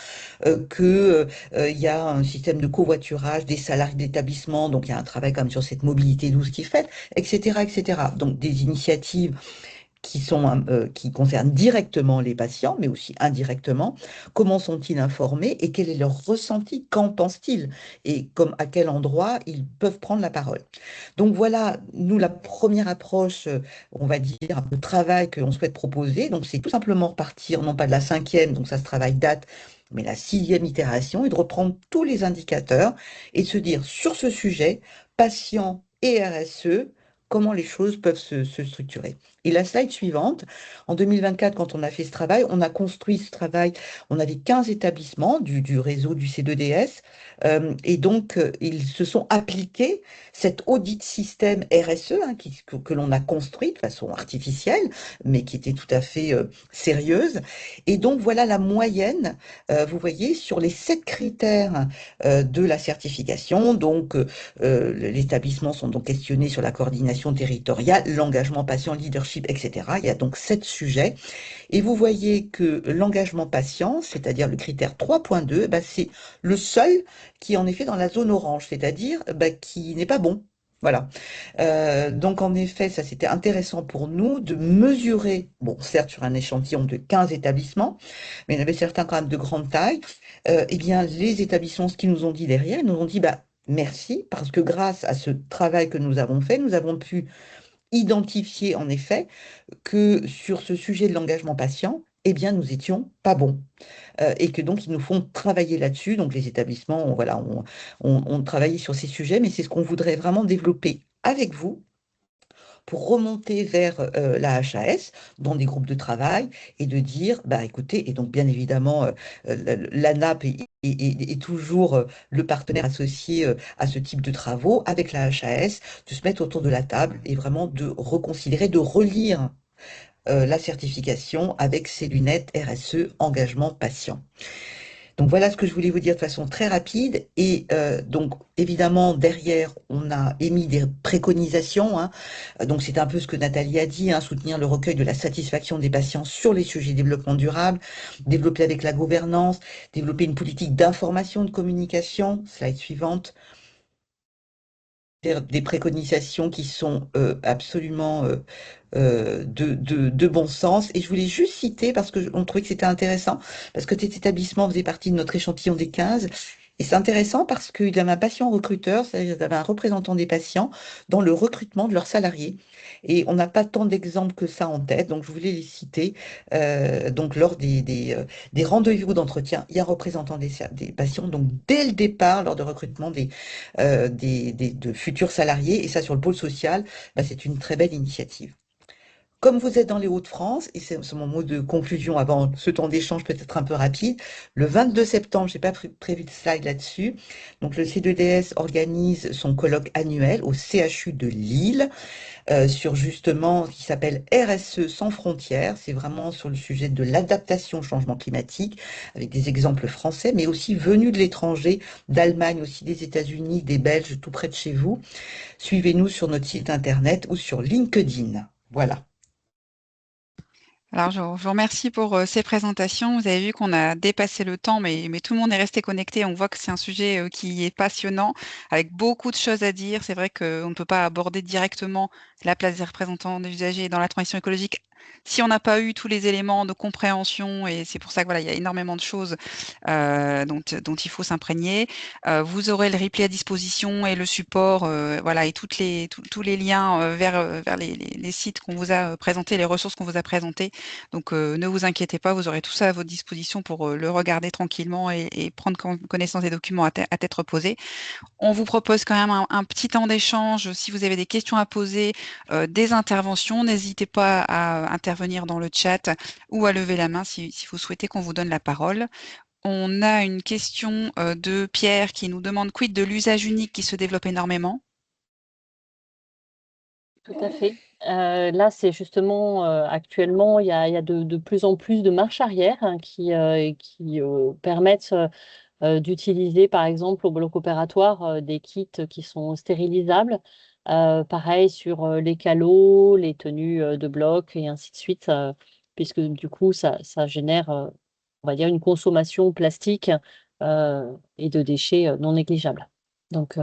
que il y a un système de covoiturage des salariés d'établissement, donc il y a un travail quand même sur cette mobilité douce qui est faite, etc., etc. Donc des initiatives qui concernent directement les patients, mais aussi indirectement. Comment sont-ils informés et quel est leur ressenti? Qu'en pensent-ils? Et à quel endroit ils peuvent prendre la parole? Donc voilà, nous, la première approche, on va dire, le travail que l'on souhaite proposer, donc c'est tout simplement repartir, non pas de la 5e, donc ça, ce travail date, mais la 6e itération, et de reprendre tous les indicateurs et de se dire, sur ce sujet, patient et RSE, comment les choses peuvent se structurer. Et la slide suivante, en 2024, quand on a fait ce travail, on a construit ce travail, on avait 15 établissements du réseau du C2DS, et donc ils se sont appliqués cet audit système RSE hein, que l'on a construit de façon artificielle, mais qui était tout à fait sérieuse. Et donc voilà la moyenne, vous voyez, sur les 7 critères de la certification. Donc les établissements sont donc questionnés sur la coordination territoriale, l'engagement patient, leadership, etc. Il y a donc 7 sujets. Et vous voyez que l'engagement patient, c'est-à-dire le critère 3.2, c'est le seul qui est en effet dans la zone orange, c'est-à-dire qui n'est pas bon. Voilà. Donc en effet, ça c'était intéressant pour nous de mesurer, bon certes sur un échantillon de 15 établissements, mais il y en avait certains quand même de grande taille, eh bien les établissements, ce qu'ils nous ont dit derrière, ils nous ont dit merci, parce que grâce à ce travail que nous avons fait, nous avons pu identifier en effet que sur ce sujet de l'engagement patient, eh bien, nous étions pas bons. Et que donc, ils nous font travailler là-dessus. Donc, les établissements, voilà, on travaillé sur ces sujets, mais c'est ce qu'on voudrait vraiment développer avec vous pour remonter vers la HAS dans des groupes de travail et de dire, écoutez, et donc bien évidemment, l'ANAP est toujours le partenaire associé à ce type de travaux avec la HAS, de se mettre autour de la table et vraiment de reconsidérer, de relire la certification avec ses lunettes RSE engagement patient. Donc voilà ce que je voulais vous dire de façon très rapide. Et donc évidemment derrière on a émis des préconisations. Hein. Donc c'est un peu ce que Nathalie a dit, hein, soutenir le recueil de la satisfaction des patients sur les sujets de développement durable, développer avec la gouvernance, développer une politique d'information, de communication. Slide suivante. Des préconisations qui sont absolument de bon sens. Et je voulais juste citer, parce qu'on trouvait que c'était intéressant, parce que cet établissement faisait partie de notre échantillon des 15, Et c'est intéressant parce qu'il y avait un patient recruteur, c'est-à-dire qu'il y avait un représentant des patients dans le recrutement de leurs salariés. Et on n'a pas tant d'exemples que ça en tête, donc je voulais les citer. Donc lors des rendez-vous d'entretien, il y a un représentant des patients, donc dès le départ, lors de recrutement de futurs salariés, et ça sur le pôle social, bah, c'est une très belle initiative. Comme vous êtes dans les Hauts-de-France, et c'est mon mot de conclusion avant ce temps d'échange peut-être un peu rapide, le 22 septembre, je n'ai pas prévu de slide là-dessus, donc le C2DS organise son colloque annuel au CHU de Lille sur justement ce qui s'appelle RSE sans frontières. C'est vraiment sur le sujet de l'adaptation au changement climatique, avec des exemples français, mais aussi venus de l'étranger, d'Allemagne, aussi des États-Unis, des Belges, tout près de chez vous. Suivez-nous sur notre site internet ou sur LinkedIn. Voilà. Alors, je vous remercie pour ces présentations. Vous avez vu qu'on a dépassé le temps, mais tout le monde est resté connecté. On voit que c'est un sujet qui est passionnant, avec beaucoup de choses à dire. C'est vrai qu'on ne peut pas aborder directement la place des représentants des usagers dans la transition écologique si on n'a pas eu tous les éléments de compréhension. Et c'est pour ça que voilà, il y a énormément de choses dont il faut s'imprégner. Vous aurez le replay à disposition et le support, voilà, et tous les liens vers les sites qu'on vous a présentés, les ressources qu'on vous a présentées. Donc, ne vous inquiétez pas, vous aurez tout ça à votre disposition pour le regarder tranquillement et prendre connaissance des documents à tête reposée. On vous propose quand même un petit temps d'échange. Si vous avez des questions à poser, des interventions, n'hésitez pas à intervenir dans le chat ou à lever la main si vous souhaitez qu'on vous donne la parole. On a une question de Pierre qui nous demande quid de l'usage unique qui se développe énormément. Tout à fait. Là, c'est justement, actuellement, il y a de plus en plus de marches arrière, hein, qui permettent, d'utiliser, par exemple, au bloc opératoire, des kits qui sont stérilisables. Pareil sur, les calots, les tenues, de bloc et ainsi de suite, puisque du coup, ça génère, on va dire une consommation plastique, et de déchets, non négligeables. Donc,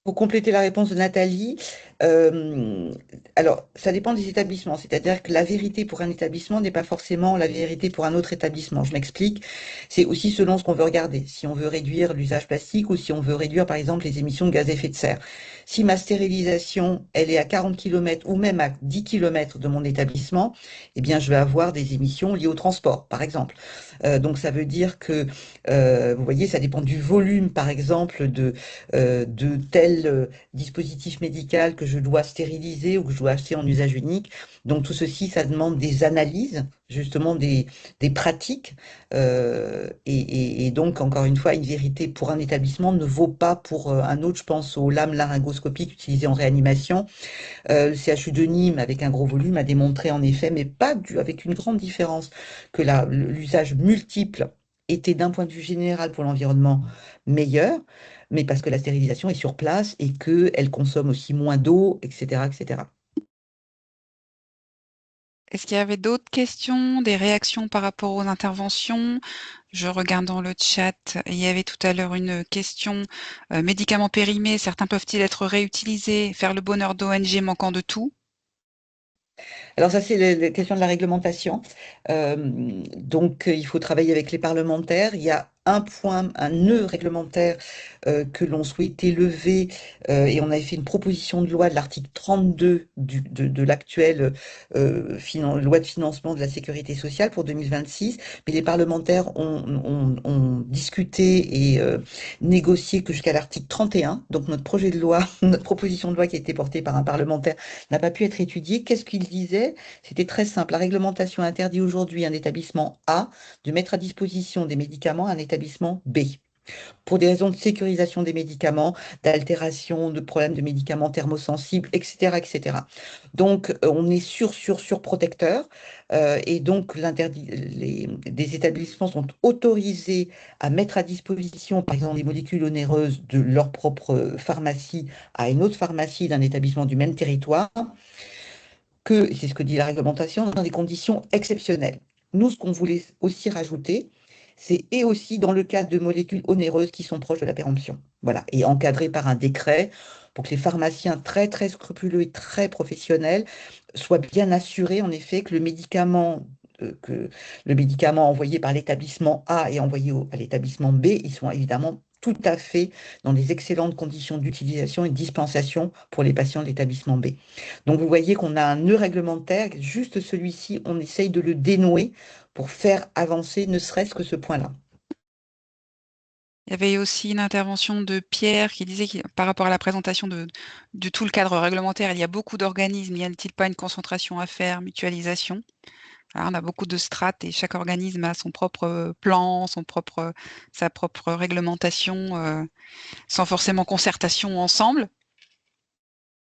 Pour compléter la réponse de Nathalie, euh, alors ça dépend des établissements, c'est-à-dire que la vérité pour un établissement n'est pas forcément la vérité pour un autre établissement. Je m'explique, c'est aussi selon ce qu'on veut regarder, si on veut réduire l'usage plastique ou si on veut réduire par exemple les émissions de gaz à effet de serre. Si ma stérilisation, elle est à 40 km ou même à 10 km de mon établissement, eh bien je vais avoir des émissions liées au transport, par exemple. Donc ça veut dire que, vous voyez, ça dépend du volume, par exemple, de tel dispositif médical que je dois stériliser ou que je dois acheter en usage unique. Donc tout ceci, ça demande des analyses, justement des pratiques. Et donc, encore une fois, une vérité pour un établissement ne vaut pas pour un autre. Je pense aux lames laryngoscopiques utilisées en réanimation. Le CHU de Nîmes, avec un gros volume, a démontré en effet, mais pas avec une grande différence, que l'usage multiple était d'un point de vue général pour l'environnement meilleur, mais parce que la stérilisation est sur place et qu'elle consomme aussi moins d'eau, etc., etc. Est-ce qu'il y avait d'autres questions, des réactions par rapport aux interventions? Je regarde dans le chat. Il y avait tout à l'heure une question. Médicaments périmés, certains peuvent-ils être réutilisés? Faire le bonheur d'ONG manquant de tout? Alors ça, c'est la question de la réglementation. Donc, il faut travailler avec les parlementaires. Il y a un point, un nœud réglementaire que l'on souhaitait lever et on avait fait une proposition de loi de l'article 32 de l'actuelle loi de financement de la sécurité sociale pour 2026. Mais les parlementaires ont discuté et négocié que jusqu'à l'article 31. Donc notre projet de loi, notre proposition de loi qui a été portée par un parlementaire n'a pas pu être étudiée. Qu'est-ce qu'il disait? C'était très simple. La réglementation interdit aujourd'hui à un établissement A de mettre à disposition des médicaments à un établissement B pour des raisons de sécurisation des médicaments, d'altération, de problèmes de médicaments thermosensibles, etc., etc. Donc, on est surprotecteur et donc des établissements sont autorisés à mettre à disposition, par exemple, des molécules onéreuses de leur propre pharmacie à une autre pharmacie d'un établissement du même territoire que, et c'est ce que dit la réglementation, dans des conditions exceptionnelles. Nous, ce qu'on voulait aussi rajouter, c'est et aussi dans le cas de molécules onéreuses qui sont proches de la péremption. Voilà, et encadré par un décret pour que les pharmaciens très, très scrupuleux et très professionnels soient bien assurés, en effet, que le médicament que le médicament envoyé par l'établissement A est envoyé à l'établissement B, ils sont évidemment tout à fait dans des excellentes conditions d'utilisation et de dispensation pour les patients de l'établissement B. Donc vous voyez qu'on a un nœud réglementaire, juste celui-ci, on essaye de le dénouer pour faire avancer ne serait-ce que ce point-là. Il y avait aussi une intervention de Pierre qui disait par rapport à la présentation de tout le cadre réglementaire, il y a beaucoup d'organismes, n'y a-t-il pas une concentration à faire, mutualisation? Alors, on a beaucoup de strates et chaque organisme a son propre plan, sa propre réglementation, sans forcément concertation ensemble.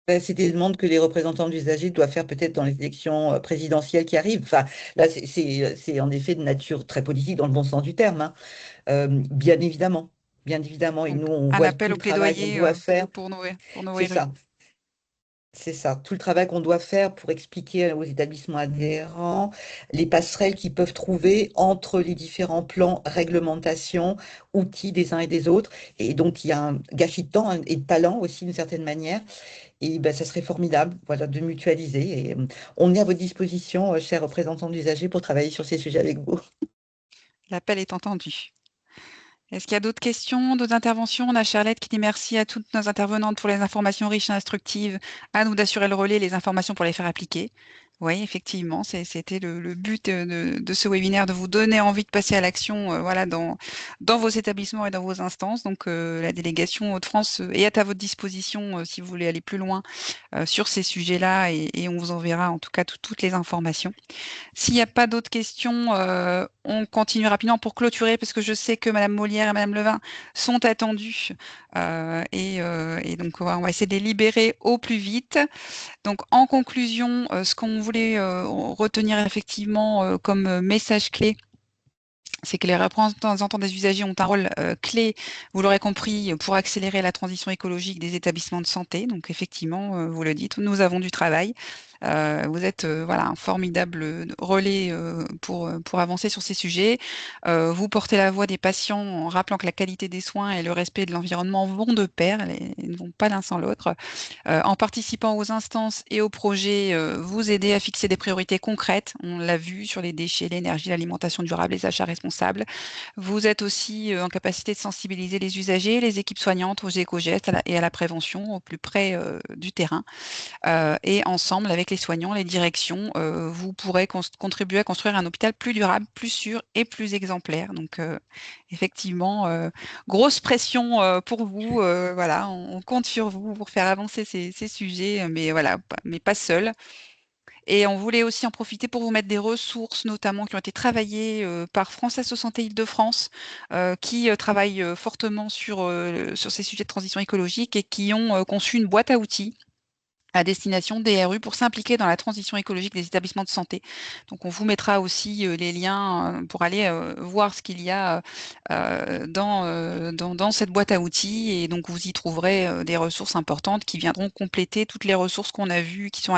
C'est des demandes que les représentants d'usagers doivent faire peut-être dans les élections présidentielles qui arrivent. Enfin, là, c'est en effet de nature très politique dans le bon sens du terme, hein. Bien évidemment. Bien évidemment. Et Donc, nous, on un voit tout appel le au travail qu'on plaidoyer doit faire. pour nos C'est élus. ça. C'est ça, tout le travail qu'on doit faire pour expliquer aux établissements adhérents les passerelles qu'ils peuvent trouver entre les différents plans, réglementations, outils des uns et des autres. Et donc, il y a un gâchis de temps et de talent aussi, d'une certaine manière. Et ben, ça serait formidable, voilà, de mutualiser. Et on est à votre disposition, chers représentants d'usagers, pour travailler sur ces sujets avec vous. L'appel est entendu. Est-ce qu'il y a d'autres questions, d'autres interventions? On a Charlotte qui dit merci à toutes nos intervenantes pour les informations riches et instructives. À nous d'assurer le relais, les informations pour les faire appliquer. Oui, effectivement, c'était le but de ce webinaire, de vous donner envie de passer à l'action voilà, dans vos établissements et dans vos instances. Donc, la délégation Hauts-de-France est à votre disposition si vous voulez aller plus loin sur ces sujets-là et on vous enverra en tout cas toutes les informations. S'il n'y a pas d'autres questions, on continue rapidement pour clôturer parce que je sais que Madame Molière et Madame Levin sont attendues et donc on va essayer de les libérer au plus vite. Donc en conclusion, ce qu'on voulait retenir effectivement comme message clé, c'est que les représentants des usagers ont un rôle clé, vous l'aurez compris, pour accélérer la transition écologique des établissements de santé. Donc effectivement, vous le dites, nous avons du travail. Vous êtes voilà, un formidable relais pour avancer sur ces sujets. Vous portez la voix des patients en rappelant que la qualité des soins et le respect de l'environnement vont de pair, ils ne vont pas l'un sans l'autre. En participant aux instances et aux projets, vous aidez à fixer des priorités concrètes. On l'a vu sur les déchets, l'énergie, l'alimentation durable, les achats responsables. Vous êtes aussi en capacité de sensibiliser les usagers, les équipes soignantes aux éco-gestes et à la prévention au plus près du terrain. Et ensemble, avec les soignants, les directions, vous pourrez contribuer à construire un hôpital plus durable, plus sûr et plus exemplaire. Donc, effectivement, grosse pression pour vous. Voilà, on compte sur vous pour faire avancer ces sujets, mais voilà, mais pas seul. Et on voulait aussi en profiter pour vous mettre des ressources, notamment qui ont été travaillées par France Asso Santé Île-de-France, qui travaillent fortement sur ces sujets de transition écologique et qui ont conçu une boîte à outils à destination des RU pour s'impliquer dans la transition écologique des établissements de santé. Donc, on vous mettra aussi les liens pour aller voir ce qu'il y a dans cette boîte à outils. Et donc, vous y trouverez des ressources importantes qui viendront compléter toutes les ressources qu'on a vues, qui sont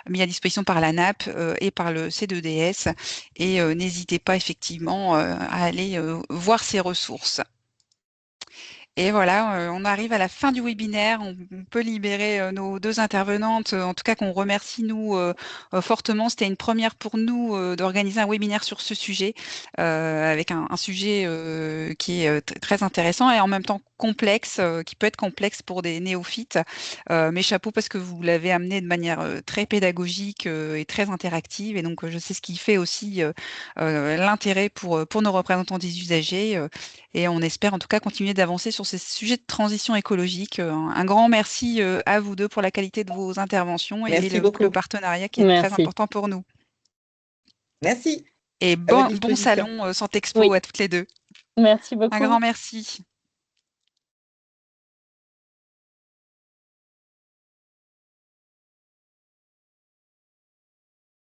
mises à disposition par la NAP et par le C2DS. Et n'hésitez pas effectivement à aller voir ces ressources. Et voilà, on arrive à la fin du webinaire. On peut libérer nos deux intervenantes. En tout cas, qu'on remercie nous fortement. C'était une première pour nous d'organiser un webinaire sur ce sujet, avec un sujet qui est très intéressant et en même temps complexe, qui peut être complexe pour des néophytes. Mais chapeau parce que vous l'avez amené de manière très pédagogique et très interactive. Et donc, je sais ce qui fait aussi l'intérêt pour nos représentants des usagers. Et on espère en tout cas continuer d'avancer sur ces sujets de transition écologique. Un grand merci à vous deux pour la qualité de vos interventions et Merci le beaucoup. partenariat qui est très Merci. important pour nous. Merci. Et À votre bon disposition. salon Santé Expo Oui, à toutes les deux. merci Un beaucoup. grand merci.